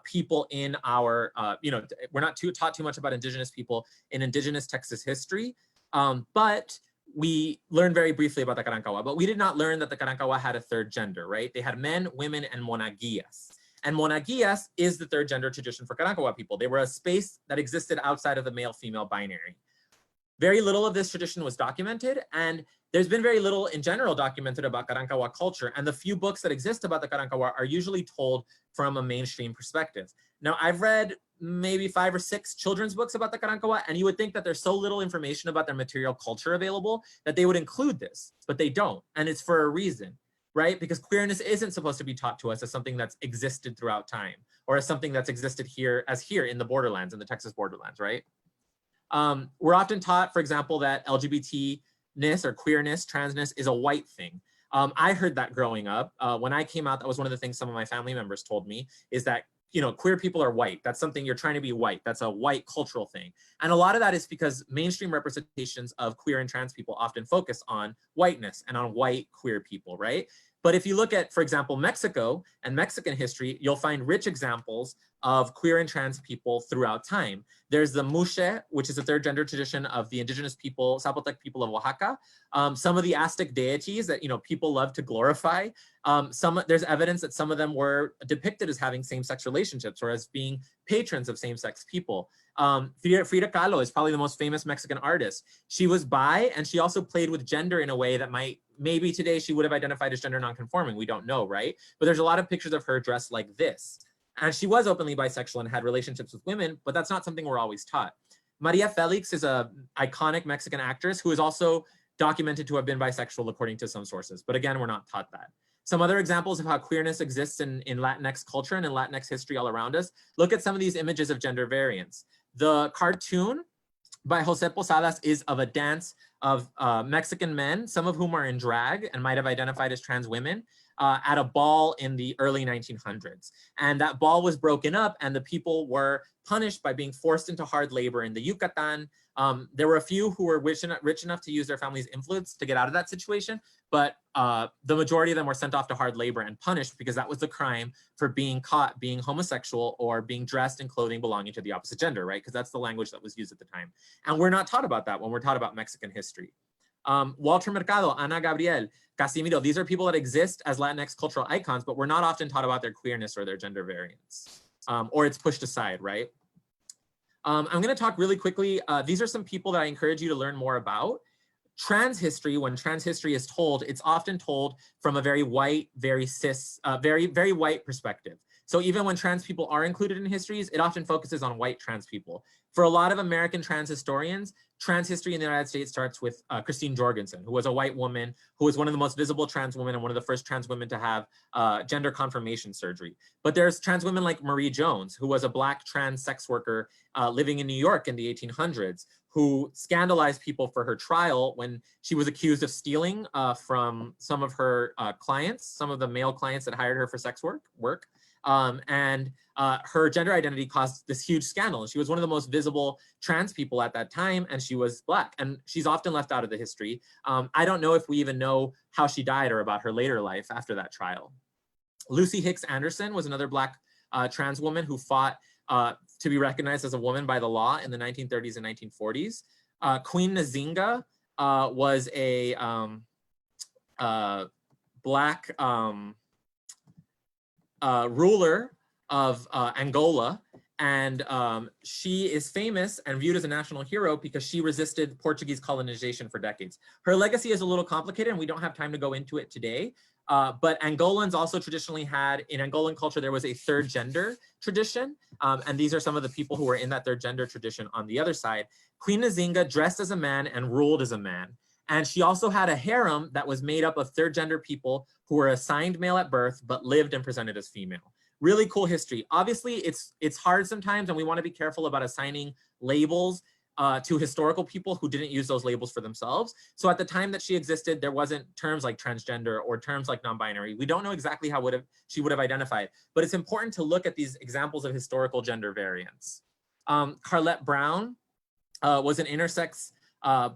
people in our, we're not taught too much about indigenous people in indigenous Texas history. But we learned very briefly about the Karankawa, but we did not learn that the Karankawa had a third gender, right? They had men, women, and monaguillas. And monaguillas is the third gender tradition for Karankawa people. They were a space that existed outside of the male-female binary. Very little of this tradition was documented, and there's been very little in general documented about Karankawa culture, and the few books that exist about the Karankawa are usually told from a mainstream perspective. Now, I've read maybe 5 or 6 children's books about the Karankawa, and you would think that there's so little information about their material culture available that they would include this, but they don't, and it's for a reason, right? Because queerness isn't supposed to be taught to us as something that's existed throughout time, or as something that's existed here in the borderlands, in the Texas borderlands, right? We're often taught, for example, that LGBT-ness or queerness, transness is a white thing. I heard that growing up. When I came out, that was one of the things some of my family members told me, is that, you know, queer people are white. That's something you're trying to be white. That's a white cultural thing. And a lot of that is because mainstream representations of queer and trans people often focus on whiteness and on white queer people, right? But if you look at, for example, Mexico and Mexican history, you'll find rich examples of queer and trans people throughout time. There's the Muxe, which is a third gender tradition of the indigenous people, Zapotec people of Oaxaca. Some of the Aztec deities that, you know, people love to glorify. There's evidence that some of them were depicted as having same-sex relationships or as being patrons of same-sex people. Frida Kahlo is probably the most famous Mexican artist. She was bi, and she also played with gender in a way that maybe today she would have identified as gender nonconforming. We don't know, right? But there's a lot of pictures of her dressed like this. And she was openly bisexual and had relationships with women, but that's not something we're always taught. Maria Felix is an iconic Mexican actress who is also documented to have been bisexual according to some sources. But again, we're not taught that. Some other examples of how queerness exists in Latinx culture and in Latinx history all around us. Look at some of these images of gender variance. The cartoon by Jose Posadas is of a dance of Mexican men, some of whom are in drag and might have identified as trans women, at a ball in the early 1900s. And that ball was broken up and the people were punished by being forced into hard labor in the Yucatan. There were a few who were rich enough to use their family's influence to get out of that situation, but the majority of them were sent off to hard labor and punished because that was the crime for being caught being homosexual or being dressed in clothing belonging to the opposite gender, right? Because that's the language that was used at the time. And we're not taught about that when we're taught about Mexican history. Walter Mercado, Ana Gabriel, Casimiro, these are people that exist as Latinx cultural icons, but we're not often taught about their queerness or their gender variance, or it's pushed aside, right? I'm gonna talk really quickly. These are some people that I encourage you to learn more about. Trans history, when trans history is told, it's often told from a very white, very cis, very white perspective. So even when trans people are included in histories, it often focuses on white trans people. For a lot of American trans historians, trans history in the United States starts with Christine Jorgensen, who was a white woman, who was one of the most visible trans women and one of the first trans women to have gender confirmation surgery. But there's trans women like Marie Jones, who was a Black trans sex worker living in New York in the 1800s, who scandalized people for her trial when she was accused of stealing from some of her clients, some of the male clients that hired her for sex work. Her gender identity caused this huge scandal. She was one of the most visible trans people at that time, and she was Black, and she's often left out of the history. I don't know if we even know how she died or about her later life after that trial. Lucy Hicks Anderson was another Black trans woman who fought to be recognized as a woman by the law in the 1930s and 1940s. Queen Nzinga was a Black ruler of Angola, and she is famous and viewed as a national hero because she resisted Portuguese colonization for decades. Her legacy is a little complicated and we don't have time to go into it today, but Angolans also traditionally had, in Angolan culture, there was a third gender tradition, and these are some of the people who were in that third gender tradition on the other side. Queen Nzinga dressed as a man and ruled as a man. And she also had a harem that was made up of third gender people who were assigned male at birth, but lived and presented as female. Really cool history. Obviously, it's hard sometimes, and we want to be careful about assigning labels to historical people who didn't use those labels for themselves. So at the time that she existed, there wasn't terms like transgender or terms like non-binary. We don't know exactly how she would have identified, but it's important to look at these examples of historical gender variance. Carlette Brown was an intersex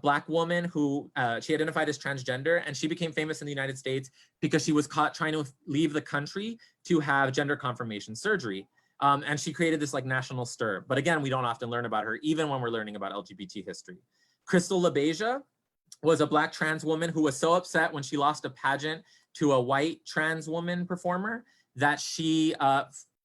Black woman who she identified as transgender, and she became famous in the United States because she was caught trying to leave the country to have gender confirmation surgery. And she created this like national stir. But again, we don't often learn about her, even when we're learning about LGBT history. Crystal LaBeija was a Black trans woman who was so upset when she lost a pageant to a white trans woman performer that she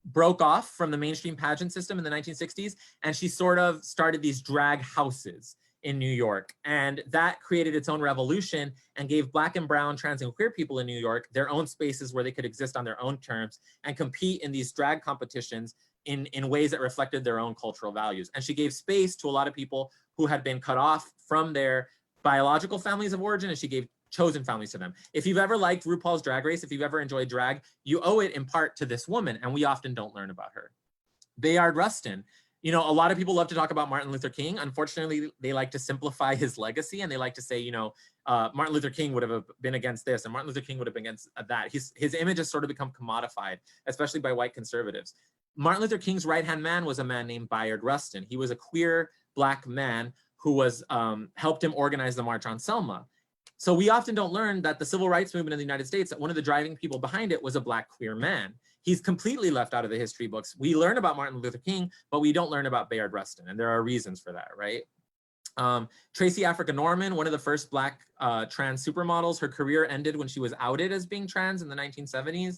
broke off from the mainstream pageant system in the 1960s, and she sort of started these drag houses in New York. And that created its own revolution and gave Black and brown, trans and queer people in New York their own spaces where they could exist on their own terms and compete in these drag competitions in ways that reflected their own cultural values. And she gave space to a lot of people who had been cut off from their biological families of origin, and she gave chosen families to them. If you've ever liked RuPaul's Drag Race, if you've ever enjoyed drag, you owe it in part to this woman, and we often don't learn about her. Bayard Rustin. You know, a lot of people love to talk about Martin Luther King. Unfortunately, they like to simplify his legacy, and they like to say, you know, Martin Luther King would have been against this, and Martin Luther King would have been against that. His image has sort of become commodified, especially by white conservatives. Martin Luther King's right-hand man was a man named Bayard Rustin. He was a queer Black man who was helped him organize the March on Selma. So we often don't learn that the civil rights movement in the United States, that one of the driving people behind it was a Black queer man. He's completely left out of the history books. We learn about Martin Luther King, but we don't learn about Bayard Rustin, and there are reasons for that, right? Tracy Africa Norman, one of the first Black trans supermodels, her career ended when she was outed as being trans in the 1970s.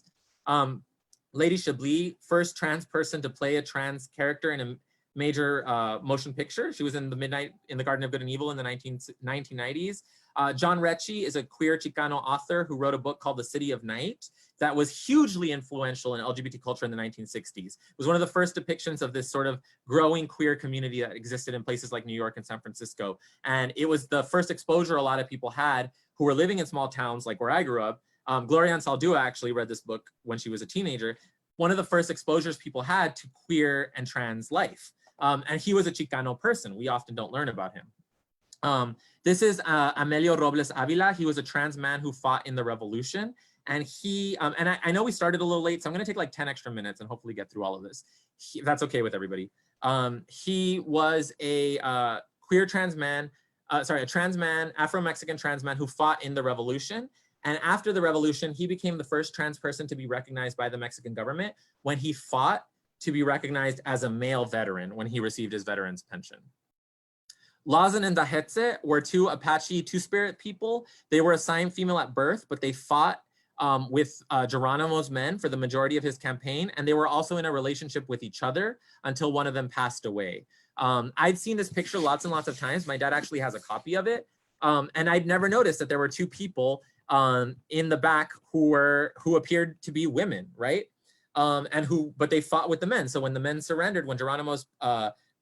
Lady Chablis, first trans person to play a trans character in a major motion picture. She was in the Garden of Good and Evil in the 1990s. John Retche is a queer Chicano author who wrote a book called The City of Night that was hugely influential in LGBT culture in the 1960s. It was one of the first depictions of this sort of growing queer community that existed in places like New York and San Francisco. And it was the first exposure a lot of people had who were living in small towns like where I grew up. Gloria and Saldua actually read this book when she was a teenager. One of the first exposures people had to queer and trans life. And he was a Chicano person. We often don't learn about him. This is Amelio Robles Avila. He was a trans man who fought in the revolution. And he, and I know we started a little late, so I'm gonna take like 10 extra minutes and hopefully get through all of this. That's okay with everybody. He was a queer trans man, a trans man, Afro-Mexican trans man who fought in the revolution. And after the revolution, he became the first trans person to be recognized by the Mexican government when he fought to be recognized as a male veteran when he received his veteran's pension. Lawson and Hicks were two Apache Two-Spirit people. They were assigned female at birth, but they fought with Geronimo's men for the majority of his campaign, and they were also in a relationship with each other until one of them passed away. I'd seen this picture lots and lots of times. My dad actually has a copy of it, and I'd never noticed that there were two people in the back who appeared to be women, right? But they fought with the men. So when the men surrendered, when Geronimo's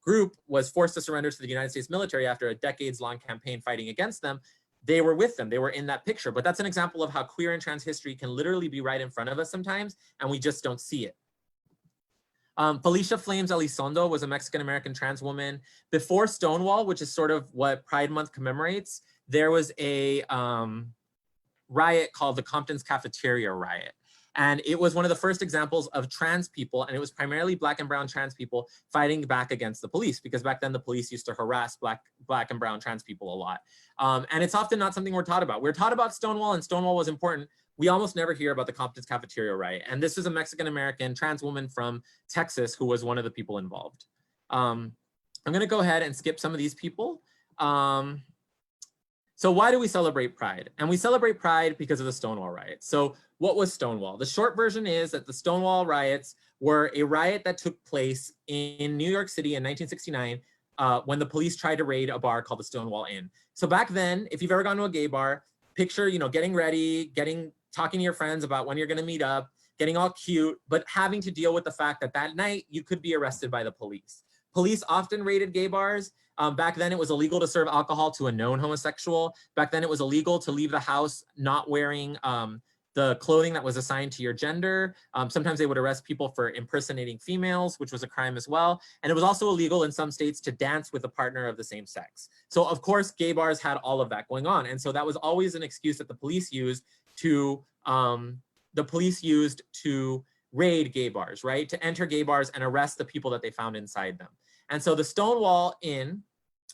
group was forced to surrender to the United States military after a decades-long campaign fighting against them, they were with them. They were in that picture. But that's an example of how queer and trans history can literally be right in front of us sometimes, and we just don't see it. Felicia Flames Elizondo was a Mexican-American trans woman. Before Stonewall, which is sort of what Pride Month commemorates, there was a riot called the Compton's Cafeteria Riot. And it was one of the first examples of trans people, and it was primarily Black and brown trans people fighting back against the police, because back then the police used to harass Black and brown trans people a lot. And it's often not something we're taught about. We're taught about Stonewall, and Stonewall was important. We almost never hear about the Compton's Cafeteria Riot. And this is a Mexican-American trans woman from Texas who was one of the people involved. I'm gonna go ahead and skip some of these people. So why do we celebrate Pride? And we celebrate Pride because of the Stonewall Riots. So what was Stonewall? The short version is that the Stonewall Riots were a riot that took place in New York City in 1969 when the police tried to raid a bar called the Stonewall Inn. So back then, if you've ever gone to a gay bar, picture, you know, getting ready, talking to your friends about when you're gonna meet up, getting all cute, but having to deal with the fact that that night you could be arrested by the police. Police often raided gay bars. Back then it was illegal to serve alcohol to a known homosexual. Back then it was illegal to leave the house not wearing the clothing that was assigned to your gender. Sometimes they would arrest people for impersonating females, which was a crime as well. And it was also illegal in some states to dance with a partner of the same sex. So of course, gay bars had all of that going on. And so that was always an excuse that the police used to raid gay bars, right? To enter gay bars and arrest the people that they found inside them. And so the Stonewall Inn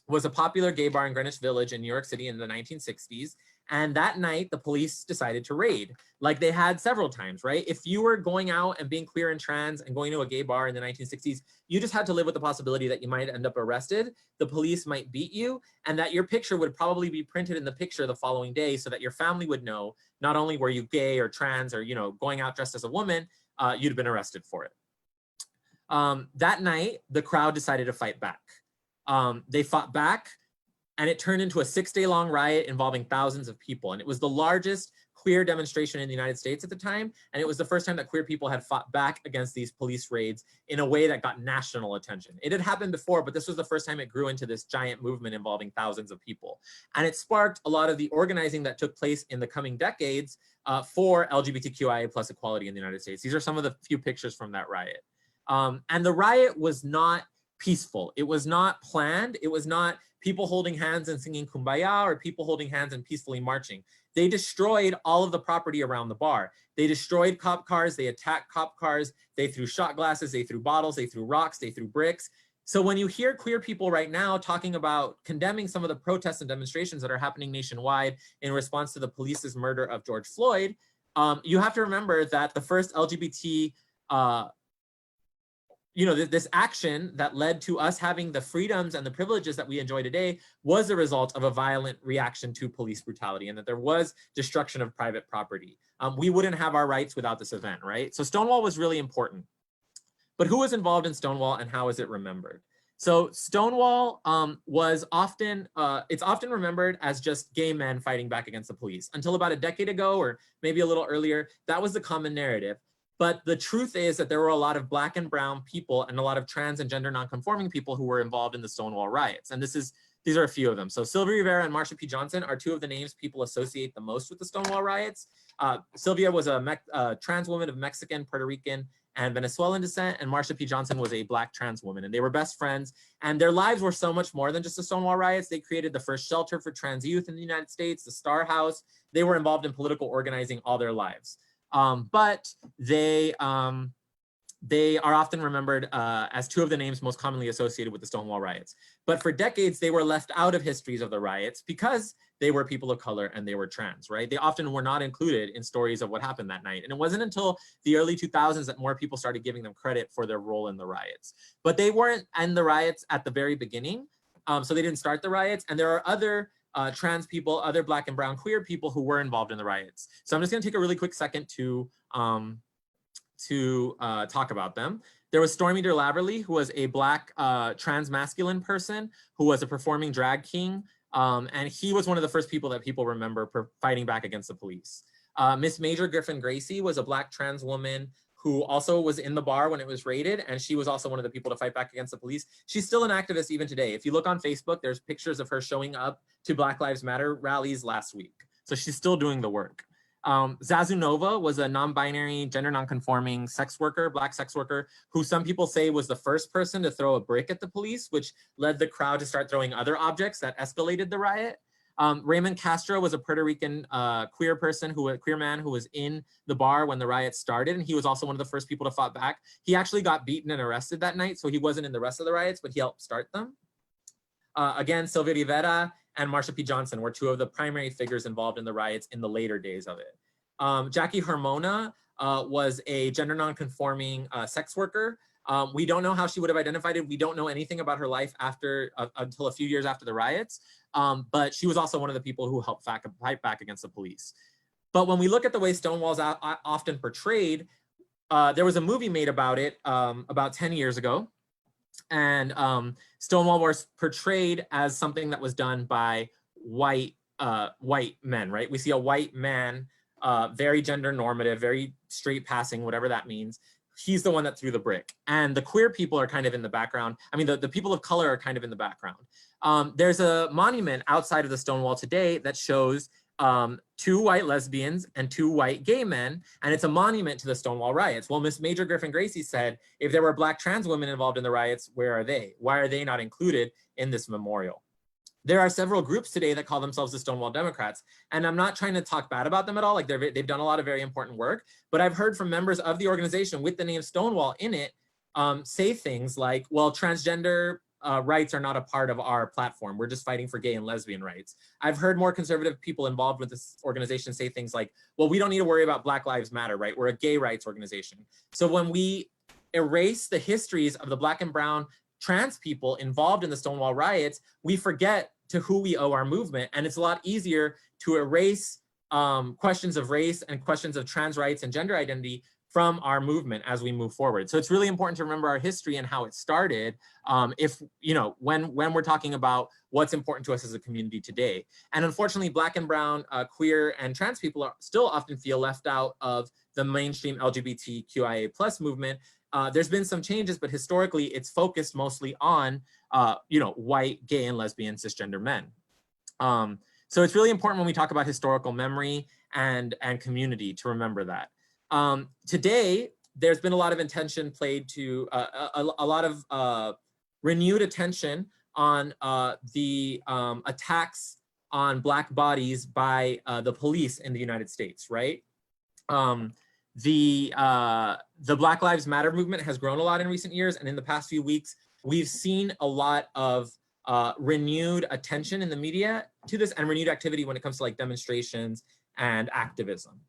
was a popular gay bar in Greenwich Village in New York City in the 1960s. And that night, the police decided to raid, like they had several times, right? If you were going out and being queer and trans and going to a gay bar in the 1960s, you just had to live with the possibility that you might end up arrested, the police might beat you, and that your picture would probably be printed in the picture the following day so that your family would know not only were you gay or trans or, you know, going out dressed as a woman, you'd have been arrested for it. That night, the crowd decided to fight back. They fought back, and it turned into a 6-day-long riot involving thousands of people. And it was the largest queer demonstration in the United States at the time, and it was the first time that queer people had fought back against these police raids in a way that got national attention. It had happened before, but this was the first time it grew into this giant movement involving thousands of people. And it sparked a lot of the organizing that took place in the coming decades for LGBTQIA plus equality in the United States. These are some of the few pictures from that riot. And the riot was not peaceful. It was not planned. It was not people holding hands and singing Kumbaya or people holding hands and peacefully marching. They destroyed all of the property around the bar. They destroyed cop cars. They attacked cop cars. They threw shot glasses. They threw bottles. They threw rocks. They threw bricks. So when you hear queer people right now talking about condemning some of the protests and demonstrations that are happening nationwide in response to the police's murder of George Floyd, you have to remember that the first LGBT this action that led to us having the freedoms and the privileges that we enjoy today was a result of a violent reaction to police brutality, and that there was destruction of private property. We wouldn't have our rights without this event, right? So Stonewall was really important. But who was involved in Stonewall and how is it remembered? So Stonewall was often, it's often remembered as just gay men fighting back against the police. Until about a decade ago, or maybe a little earlier, that was the common narrative. But the truth is that there were a lot of Black and brown people and a lot of trans and gender nonconforming people who were involved in the Stonewall riots. And these are a few of them. So Sylvia Rivera and Marsha P. Johnson are two of the names people associate the most with the Stonewall riots. Sylvia was a trans woman of Mexican, Puerto Rican, and Venezuelan descent, and Marsha P. Johnson was a Black trans woman, and they were best friends. And their lives were so much more than just the Stonewall riots. They created the first shelter for trans youth in the United States, the Star House. They were involved in political organizing all their lives. But they are often remembered as two of the names most commonly associated with the Stonewall riots. But for decades, they were left out of histories of the riots because they were people of color and they were trans, right? They often were not included in stories of what happened that night. And it wasn't until the early 2000s that more people started giving them credit for their role in the riots. But they weren't in the riots at the very beginning, so they didn't start the riots. And there are other trans people, other Black and brown queer people who were involved in the riots. So I'm just gonna take a really quick second to talk about them. There was Stormy DeLaverly, who was a Black trans masculine person who was a performing drag king. And he was one of the first people that people remember fighting back against the police. Miss Major Griffin Gracie was a Black trans woman who also was in the bar when it was raided, and she was also one of the people to fight back against the police. She's still an activist even today. If you look on Facebook, there's pictures of her showing up to Black Lives Matter rallies last week. So she's still doing the work. Zazu Nova was a non-binary, gender non-conforming sex worker, Black sex worker, who some people say was the first person to throw a brick at the police, which led the crowd to start throwing other objects that escalated the riot. Raymond Castro was a Puerto Rican queer man who was in the bar when the riot started, and he was also one of the first people to fight back. He actually got beaten and arrested that night, so he wasn't in the rest of the riots, but he helped start them. Again, Sylvia Rivera and Marsha P. Johnson were two of the primary figures involved in the riots in the later days of it. Jackie Hermona was a gender non-conforming sex worker. We don't know how she would have identified it. We don't know anything about her life until a few years after the riots, but she was also one of the people who helped fight back against the police. But when we look at the way Stonewall's often portrayed, there was a movie made about it about 10 years ago. And Stonewall was portrayed as something that was done by white men, right? We see a white man, very gender normative, very straight passing, whatever that means. He's the one that threw the brick. And the queer people are kind of in the background. I mean, the people of color are kind of in the background. There's a monument outside of the Stonewall today that shows 2 white lesbians and 2 white gay men, and it's a monument to the Stonewall riots. Well, Miss Major Griffin Gracie said, if there were Black trans women involved in the riots, where are they? Why are they not included in this memorial? There are several groups today that call themselves the Stonewall Democrats, and I'm not trying to talk bad about them at all. Like they've done a lot of very important work, but I've heard from members of the organization with the name Stonewall in it say things like, well, transgender rights are not a part of our platform. We're just fighting for gay and lesbian rights. I've heard more conservative people involved with this organization say things like, well, we don't need to worry about Black Lives Matter, right? We're a gay rights organization. So when we erase the histories of the Black and brown trans people involved in the Stonewall riots, we forget to who we owe our movement. And it's a lot easier to erase questions of race and questions of trans rights and gender identity from our movement as we move forward. So it's really important to remember our history and how it started, if, you know, when we're talking about what's important to us as a community today. And unfortunately, Black and brown, queer and trans people still often feel left out of the mainstream LGBTQIA+ movement. There's been some changes, but historically it's focused mostly on, you know, white, gay, and lesbian cisgender men. So it's really important when we talk about historical memory and community to remember that. Today, there's been a lot of attention played to, a lot of renewed attention on the attacks on Black bodies by the police in the United States, right? The Black Lives Matter movement has grown a lot in recent years, and in the past few weeks, we've seen a lot of renewed attention in the media to this and renewed activity when it comes to like demonstrations and activism.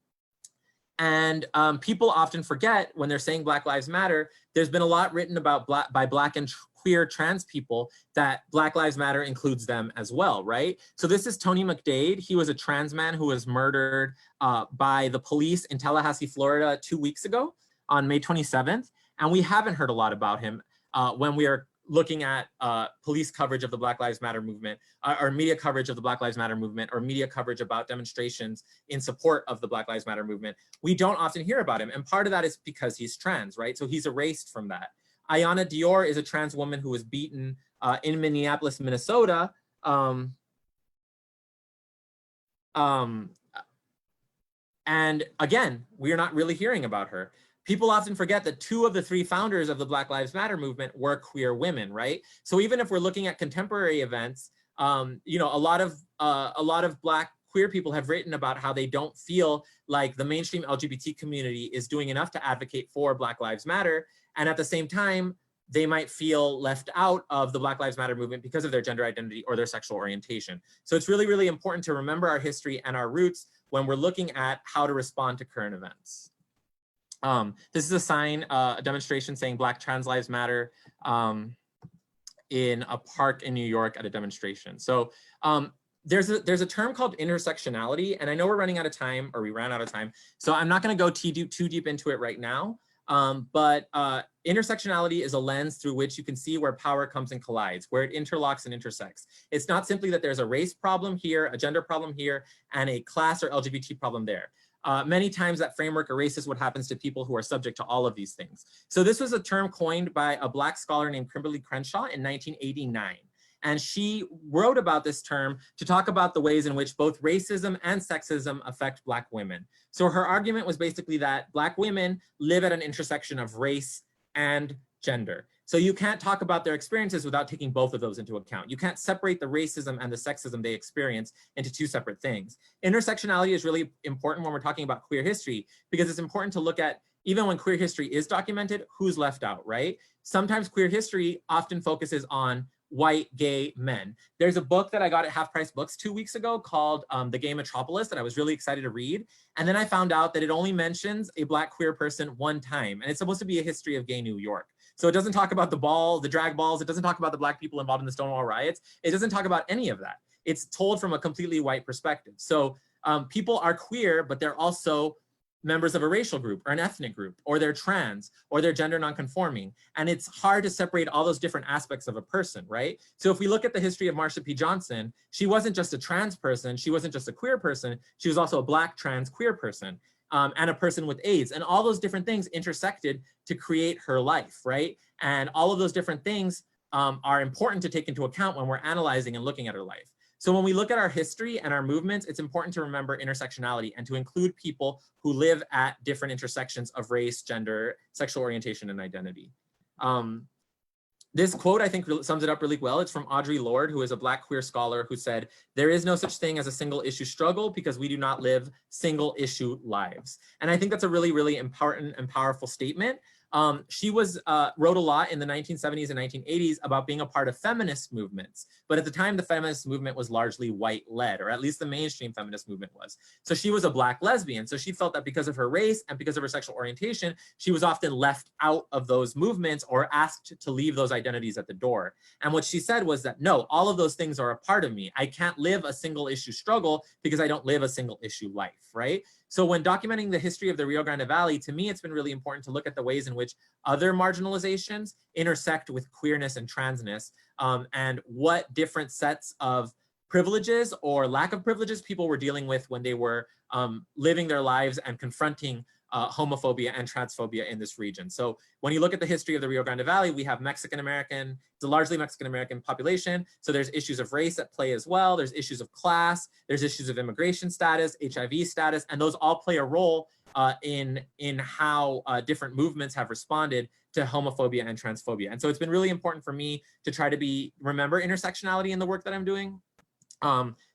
And people often forget when they're saying Black Lives Matter, there's been a lot written about by Black and queer trans people that Black Lives Matter includes them as well, right? So this is Tony Mcdade. He was a trans man who was murdered by the police in Tallahassee, Florida 2 weeks ago on May 27th. And we haven't heard a lot about him when we are looking at police coverage of the Black Lives Matter movement, or media coverage of the Black Lives Matter movement, or media coverage about demonstrations in support of the Black Lives Matter movement. We don't often hear about him. And part of that is because he's trans, right? So he's erased from that. Ayanna Dior is a trans woman who was beaten in Minneapolis, Minnesota. And again, we are not really hearing about her. People often forget that 2 of the 3 founders of the Black Lives Matter movement were queer women, right? So even if we're looking at contemporary events, you know, a lot of Black queer people have written about how they don't feel like the mainstream LGBT community is doing enough to advocate for Black Lives Matter. And at the same time, they might feel left out of the Black Lives Matter movement because of their gender identity or their sexual orientation. So it's really, really important to remember our history and our roots when we're looking at how to respond to current events. This is a sign, a demonstration saying Black Trans Lives Matter in a park in New York at a demonstration. So there's a term called intersectionality, and I know we're running out of time, or we ran out of time, so I'm not going to go too deep into it right now. But intersectionality is a lens through which you can see where power comes and collides, where it interlocks and intersects. It's not simply that there's a race problem here, a gender problem here, and a class or LGBT problem there. Many times that framework erases what happens to people who are subject to all of these things. So this was a term coined by a Black scholar named Kimberly Crenshaw in 1989. And she wrote about this term to talk about the ways in which both racism and sexism affect Black women. So her argument was basically that Black women live at an intersection of race and gender. So you can't talk about their experiences without taking both of those into account. You can't separate the racism and the sexism they experience into 2 separate things. Intersectionality is really important when we're talking about queer history, because it's important to look at, even when queer history is documented, who's left out, right? Sometimes queer history often focuses on white gay men. There's a book that I got at Half Price Books 2 weeks ago called The Gay Metropolis that I was really excited to read. And then I found out that it only mentions a Black queer person 1 time. And it's supposed to be a history of gay New York. So it doesn't talk about the drag balls. It doesn't talk about the Black people involved in the Stonewall Riots. It doesn't talk about any of that. It's told from a completely white perspective. So people are queer, but they're also members of a racial group or an ethnic group, or they're trans, or they're gender nonconforming. And it's hard to separate all those different aspects of a person, right? So if we look at the history of Marsha P. Johnson, she wasn't just a trans person, she wasn't just a queer person, she was also a Black trans queer person, and a person with AIDS. And all those different things intersected to create her life, right? And all of those different things are important to take into account when we're analyzing and looking at her life. So when we look at our history and our movements, it's important to remember intersectionality and to include people who live at different intersections of race, gender, sexual orientation, and identity. This quote, I think, sums it up really well. It's from Audre Lorde, who is a Black queer scholar, who said, "There is no such thing as a single issue struggle because we do not live single issue lives." And I think that's a really, really important and powerful statement. She wrote a lot in the 1970s and 1980s about being a part of feminist movements. But at the time, the feminist movement was largely white-led, or at least the mainstream feminist movement was. So she was a Black lesbian. So she felt that because of her race and because of her sexual orientation, she was often left out of those movements or asked to leave those identities at the door. And what she said was that, no, all of those things are a part of me. I can't live a single issue struggle because I don't live a single issue life, right? So when documenting the history of the Rio Grande Valley, to me, it's been really important to look at the ways in which other marginalizations intersect with queerness and transness, and what different sets of privileges or lack of privileges people were dealing with when they were living their lives and confronting homophobia and transphobia in this region. So when you look at the history of the Rio Grande Valley, we have Mexican-American, it's a largely Mexican-American population. So there's issues of race at play as well. There's issues of class, there's issues of immigration status, HIV status, and those all play a role in how different movements have responded to homophobia and transphobia. And so it's been really important for me to try to remember intersectionality in the work that I'm doing.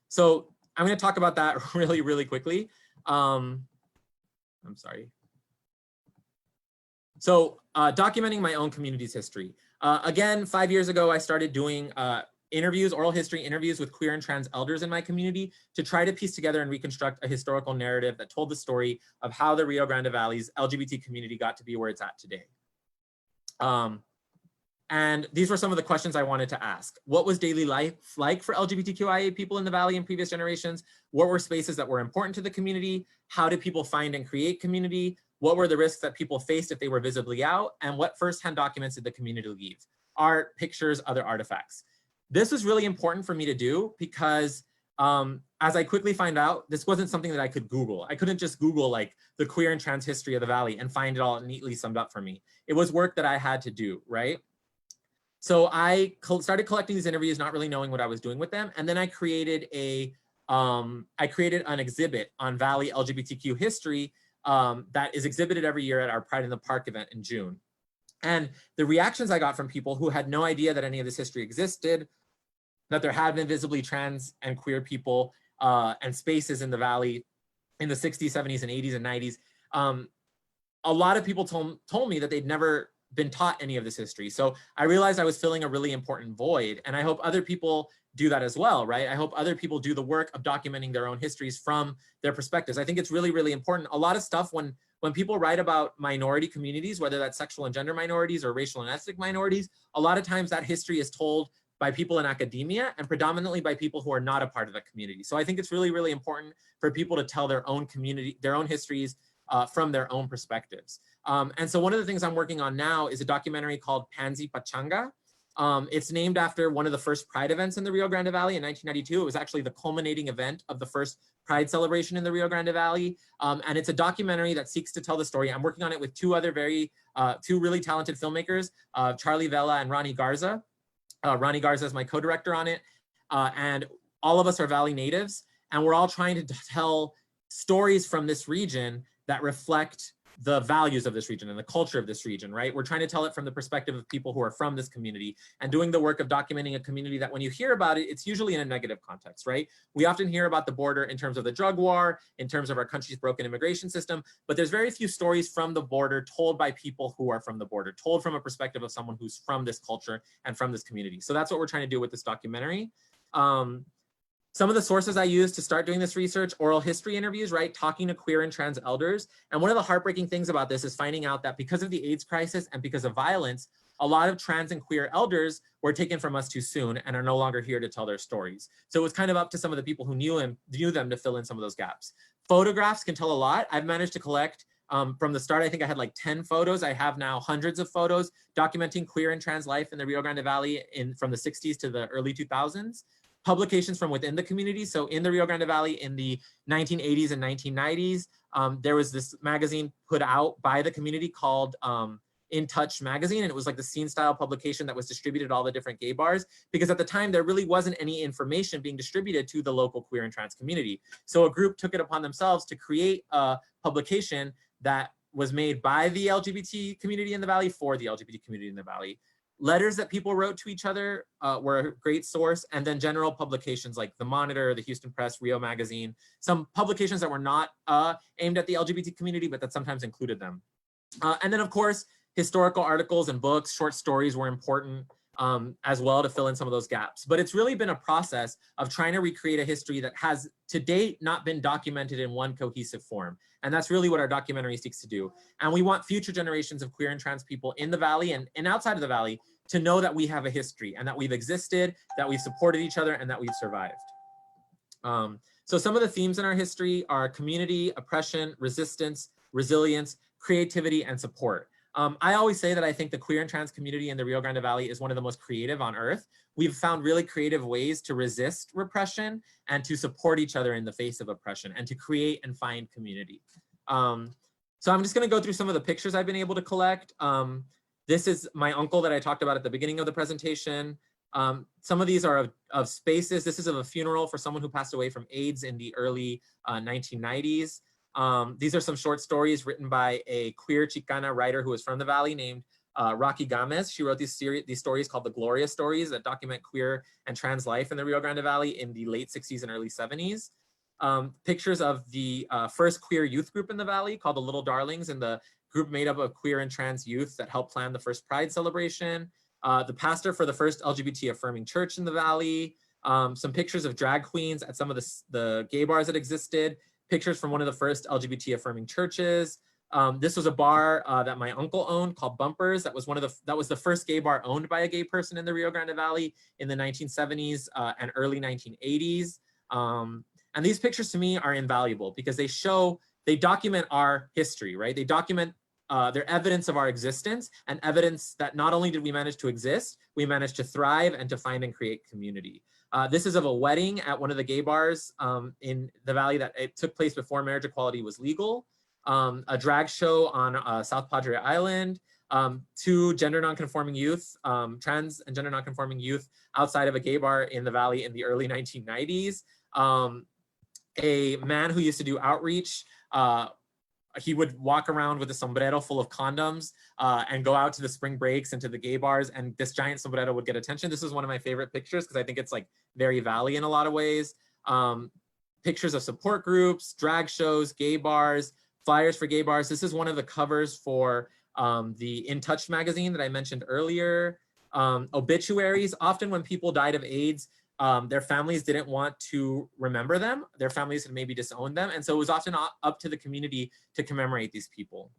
So I'm going to talk about that really, really quickly. I'm sorry. So documenting my own community's history. Again, 5 years ago, I started doing interviews, oral history interviews with queer and trans elders in my community to try to piece together and reconstruct a historical narrative that told the story of how the Rio Grande Valley's LGBT community got to be where it's at today. And these were some of the questions I wanted to ask. What was daily life like for LGBTQIA people in the Valley in previous generations? What were spaces that were important to the community? How did people find and create community? What were the risks that people faced if they were visibly out? And what firsthand documents did the community leave? Art, pictures, other artifacts. This was really important for me to do because as I quickly find out, this wasn't something that I could Google. I couldn't just Google like the queer and trans history of the Valley and find it all neatly summed up for me. It was work that I had to do, right? So I started collecting these interviews, not really knowing what I was doing with them. And then I created an exhibit on Valley LGBTQ history that is exhibited every year at our Pride in the Park event in June. And the reactions I got from people who had no idea that any of this history existed, that there had been visibly trans and queer people and spaces in the Valley in the 60s, 70s, and 80s and 90s, a lot of people told me that they'd never been taught any of this history. So I realized I was filling a really important void, and I hope other people do that as well, right? I hope other people do the work of documenting their own histories from their perspectives. I think it's really, really important. A lot of stuff when people write about minority communities, whether that's sexual and gender minorities or racial and ethnic minorities, a lot of times that history is told by people in academia and predominantly by people who are not a part of that community. So I think it's really, really important for people to tell their own community, their own histories from their own perspectives. And so one of the things I'm working on now is a documentary called Pansy Pachanga. It's named after one of the first Pride events in the Rio Grande Valley in 1992. It was actually the culminating event of the first Pride celebration in the Rio Grande Valley. And it's a documentary that seeks to tell the story. I'm working on it with two really talented filmmakers, Charlie Vela and Ronnie Garza. Ronnie Garza is my co-director on it. And all of us are Valley natives. And we're all trying to tell stories from this region that reflect the values of this region and the culture of this region, right? We're trying to tell it from the perspective of people who are from this community and doing the work of documenting a community that when you hear about it, it's usually in a negative context, right? We often hear about the border in terms of the drug war, in terms of our country's broken immigration system, but there's very few stories from the border told by people who are from the border, told from a perspective of someone who's from this culture and from this community. So that's what we're trying to do with this documentary. Some of the sources I used to start doing this research, oral history interviews, right? Talking to queer and trans elders. And one of the heartbreaking things about this is finding out that because of the AIDS crisis and because of violence, a lot of trans and queer elders were taken from us too soon and are no longer here to tell their stories. So it was kind of up to some of the people who knew them to fill in some of those gaps. Photographs can tell a lot. I've managed to collect from the start, I think I had like 10 photos. I have now hundreds of photos documenting queer and trans life in the Rio Grande Valley from the 60s to the early 2000s. Publications from within the community. So in the Rio Grande Valley in the 1980s and 1990s, there was this magazine put out by the community called In Touch magazine. And it was like the scene style publication that was distributed at all the different gay bars, because at the time there really wasn't any information being distributed to the local queer and trans community. So a group took it upon themselves to create a publication that was made by the LGBT community in the Valley for the LGBT community in the Valley. Letters that people wrote to each other were a great source, and then general publications like The Monitor, the Houston Press, Rio Magazine, some publications that were not aimed at the LGBT community, but that sometimes included them. And then of course, historical articles and books, short stories were important as well to fill in some of those gaps. But it's really been a process of trying to recreate a history that has to date not been documented in one cohesive form. And that's really what our documentary seeks to do. And we want future generations of queer and trans people in the Valley and outside of the Valley to know that we have a history and that we've existed, that we've supported each other, and that we've survived. So some of the themes in our history are community, oppression, resistance, resilience, creativity, and support. I always say that I think the queer and trans community in the Rio Grande Valley is one of the most creative on earth. We've found really creative ways to resist repression and to support each other in the face of oppression and to create and find community. So I'm just going to go through some of the pictures I've been able to collect. This is my uncle that I talked about at the beginning of the presentation. Some of these are of spaces. This is of a funeral for someone who passed away from AIDS in the early 1990s. These are some short stories written by a queer Chicana writer who was from the Valley named Rocky Gomez. She wrote these stories called the Gloria Stories that document queer and trans life in the Rio Grande Valley in the late 60s and early 70s. Pictures of the first queer youth group in the Valley called the Little Darlings, and the group made up of queer and trans youth that helped plan the first Pride celebration. The pastor for the first LGBT affirming church in the Valley. Some pictures of drag queens at some of the gay bars that existed. Pictures from one of the first LGBT affirming churches. This was a bar that my uncle owned called Bumpers. That was the first gay bar owned by a gay person in the Rio Grande Valley in the 1970s and early 1980s. And these pictures to me are invaluable because they document our history, right? They document they're evidence of our existence and evidence that not only did we manage to exist, we managed to thrive and to find and create community. This is of a wedding at one of the gay bars in the Valley that it took place before marriage equality was legal. A drag show on South Padre Island. Two gender nonconforming youth, trans and gender nonconforming youth outside of a gay bar in the Valley in the early 1990s. A man who used to do outreach, he would walk around with a sombrero full of condoms and go out to the spring breaks and to the gay bars, and this giant sombrero would get attention. This is one of my favorite pictures because I think it's like very Valley in a lot of ways. Pictures of support groups, drag shows, gay bars, flyers for gay bars. This is one of the covers for the In Touch magazine that I mentioned earlier. Obituaries. Often when people died of AIDS, their families didn't want to remember them. Their families had maybe disowned them. And so it was often up to the community to commemorate these people.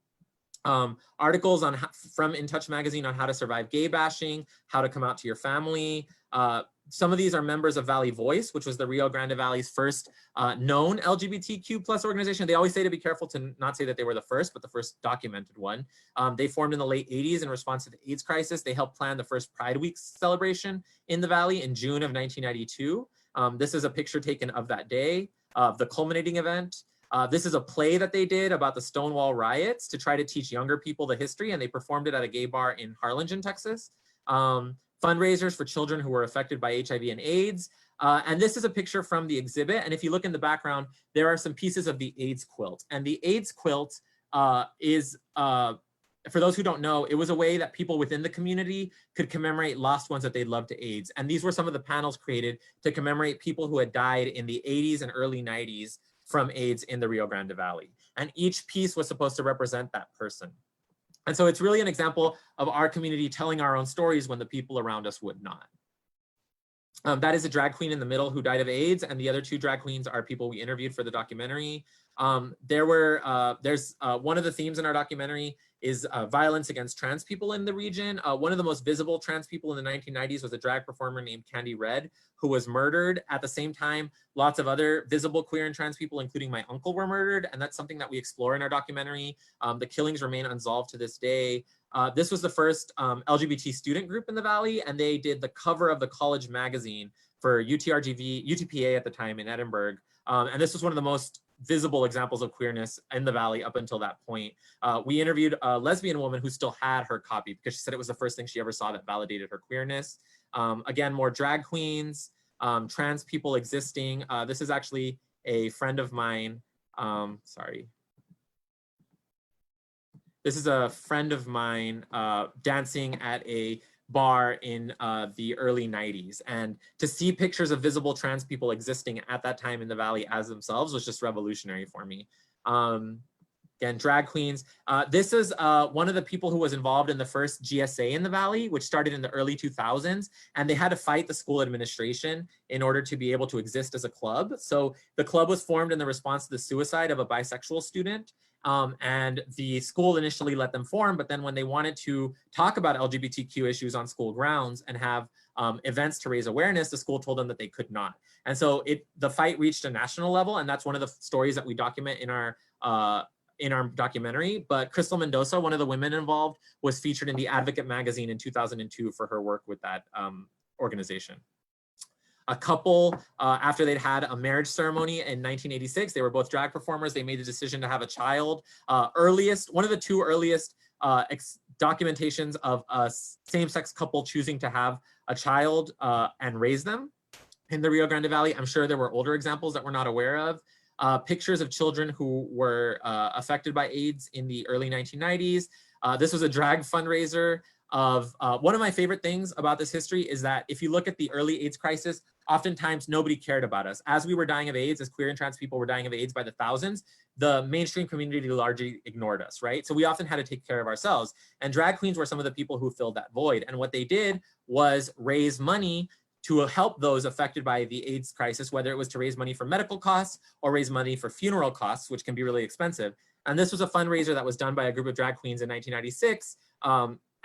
Articles from In Touch magazine on how to survive gay bashing, how to come out to your family. Some of these are members of Valley Voice, which was the Rio Grande Valley's first known LGBTQ plus organization. They always say to be careful to not say that they were the first, but the first documented one. They formed in the late 80s in response to the AIDS crisis. They helped plan the first Pride Week celebration in the Valley in June of 1992. This is a picture taken of that day, of the culminating event. This is a play that they did about the Stonewall Riots to try to teach younger people the history, and they performed it at a gay bar in Harlingen, Texas. Fundraisers for children who were affected by HIV and AIDS. And this is a picture from the exhibit. And if you look in the background, there are some pieces of the AIDS quilt. And the AIDS quilt is, for those who don't know, it was a way that people within the community could commemorate lost ones that they'd loved to AIDS. And these were some of the panels created to commemorate people who had died in the 80s and early 90s from AIDS in the Rio Grande Valley. And each piece was supposed to represent that person. And so it's really an example of our community telling our own stories when the people around us would not. That is a drag queen in the middle who died of AIDS, and the other two drag queens are people we interviewed for the documentary. There's one of the themes in our documentary is violence against trans people in the region. One of the most visible trans people in the 1990s was a drag performer named Candy Red, who was murdered. At the same time, lots of other visible queer and trans people, including my uncle, were murdered. And that's something that we explore in our documentary. The killings remain unsolved to this day. This was the first LGBT student group in the Valley, and they did the cover of the college magazine for UTPA at the time in Edinburgh. And this was one of the most visible examples of queerness in the Valley up until that point. We interviewed a lesbian woman who still had her copy because she said it was the first thing she ever saw that validated her queerness. Again, more drag queens, trans people existing. This is actually a friend of mine. Sorry. This is a friend of mine dancing at a bar in the early 90s. And to see pictures of visible trans people existing at that time in the Valley as themselves was just revolutionary for me. Again, drag queens. This is one of the people who was involved in the first GSA in the Valley, which started in the early 2000s. And they had to fight the school administration in order to be able to exist as a club. So the club was formed in the response to the suicide of a bisexual student. And the school initially let them form, but then when they wanted to talk about LGBTQ issues on school grounds and have events to raise awareness, the school told them that they could not. And so the fight reached a national level, and that's one of the stories that we document in our documentary. But Crystal Mendoza, one of the women involved, was featured in the Advocate magazine in 2002 for her work with that organization. A couple, after they'd had a marriage ceremony in 1986, they were both drag performers. They made the decision to have a child. One of the two earliest documentations of a same-sex couple choosing to have a child and raise them in the Rio Grande Valley. I'm sure there were older examples that we're not aware of. Pictures of children who were affected by AIDS in the early 1990s. This was a drag fundraiser of, one of my favorite things about this history is that if you look at the early AIDS crisis, oftentimes nobody cared about us. As we were dying of AIDS, as queer and trans people were dying of AIDS by the thousands, the mainstream community largely ignored us, right? So we often had to take care of ourselves. And drag queens were some of the people who filled that void. And what they did was raise money to help those affected by the AIDS crisis, whether it was to raise money for medical costs or raise money for funeral costs, which can be really expensive. And this was a fundraiser that was done by a group of drag queens in 1996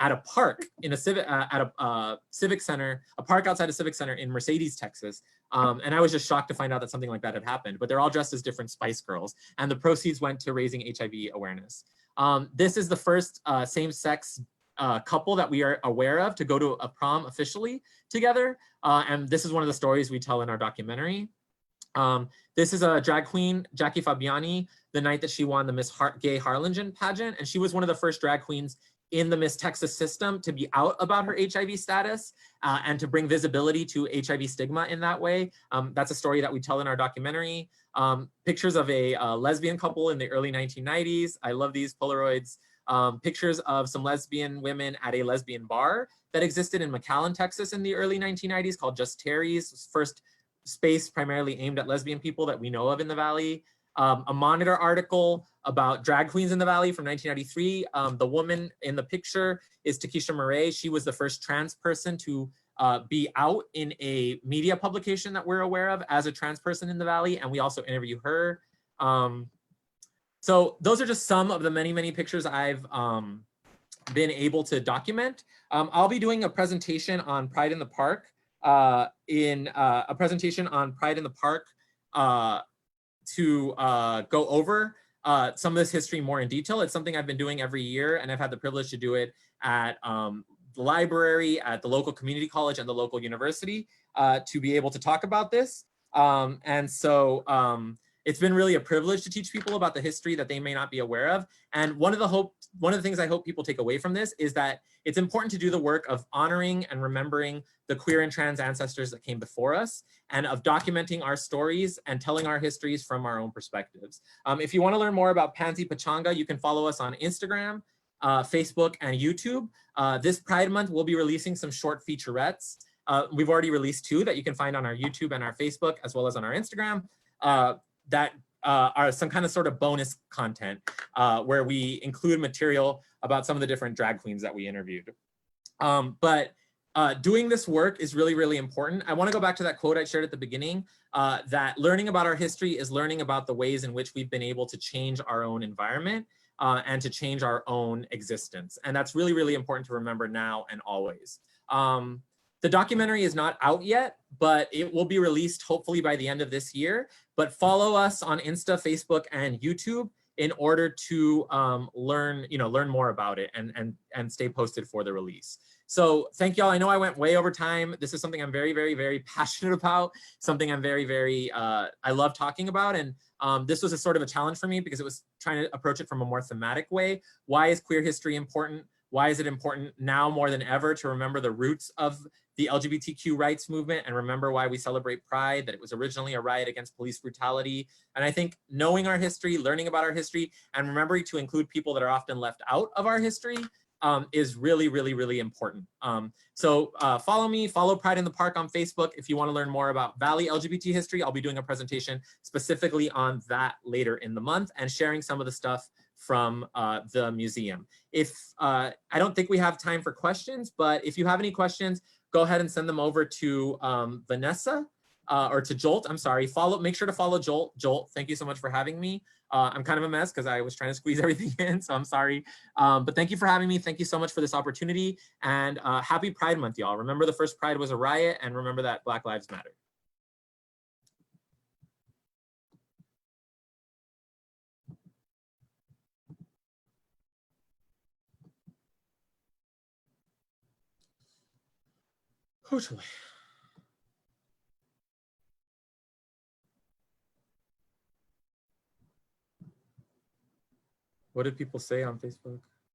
at a park in a civic center, a park outside a civic center in Mercedes, Texas. And I was just shocked to find out that something like that had happened, but they're all dressed as different Spice Girls. And the proceeds went to raising HIV awareness. This is the first same-sex couple that we are aware of to go to a prom officially together. And this is one of the stories we tell in our documentary. This is a drag queen, Jackie Fabiani, the night that she won the Miss Gay Harlingen pageant. And she was one of the first drag queens in the Miss Texas system to be out about her HIV status and to bring visibility to HIV stigma in that way. That's a story that we tell in our documentary. Pictures of a lesbian couple in the early 1990s. I love these Polaroids. Pictures of some lesbian women at a lesbian bar that existed in McAllen, Texas in the early 1990s called Just Terry's, first space primarily aimed at lesbian people that we know of in the Valley. A Monitor article about drag queens in the Valley from 1993. The woman in the picture is Takisha Moray. She was the first trans person to be out in a media publication that we're aware of as a trans person in the Valley, and we also interview her. So those are just some of the many, many pictures I've been able to document. I'll be doing a presentation on Pride in the Park, to go over some of this history more in detail. It's something I've been doing every year, and I've had the privilege to do it at the library, at the local community college, and the local university to be able to talk about this. And so it's been really a privilege to teach people about the history that they may not be aware of. And one of the things I hope people take away from this is that it's important to do the work of honoring and remembering the queer and trans ancestors that came before us, and of documenting our stories and telling our histories from our own perspectives. If you want to learn more about Pansy Pachanga, you can follow us on Instagram, Facebook, and YouTube. This Pride Month, we'll be releasing some short featurettes. We've already released 2 that you can find on our YouTube and our Facebook, as well as on our Instagram, that are some kind of sort of bonus content where we include material about some of the different drag queens that we interviewed. But doing this work is really, really important. I want to go back to that quote I shared at the beginning, that learning about our history is learning about the ways in which we've been able to change our own environment and to change our own existence. And that's really, really important to remember now and always. The documentary is not out yet, but it will be released hopefully by the end of this year. But follow us on Insta, Facebook, and YouTube in order to learn more about it and stay posted for the release. So thank y'all. I know I went way over time. This is something I'm very, very, very passionate about, something I'm very, very, I love talking about. And this was a sort of a challenge for me because it was trying to approach it from a more thematic way. Why is queer history important? Why is it important now more than ever to remember the roots of the LGBTQ rights movement and remember why we celebrate Pride, that it was originally a riot against police brutality? And I think knowing our history, learning about our history, and remembering to include people that are often left out of our history is really, really, really important. So follow me, follow Pride in the Park on Facebook. If you want to learn more about Valley LGBT history, I'll be doing a presentation specifically on that later in the month and sharing some of the stuff from the museum. If I don't think we have time for questions, but if you have any questions, go ahead and send them over to Vanessa or to Jolt, I'm sorry, make sure to follow Jolt. Jolt, thank you so much for having me. I'm kind of a mess because I was trying to squeeze everything in, so I'm sorry. But thank you for having me. Thank you so much for this opportunity, and happy Pride Month, y'all. Remember the first Pride was a riot, and remember that Black Lives Matter. Hopefully. What did people say on Facebook?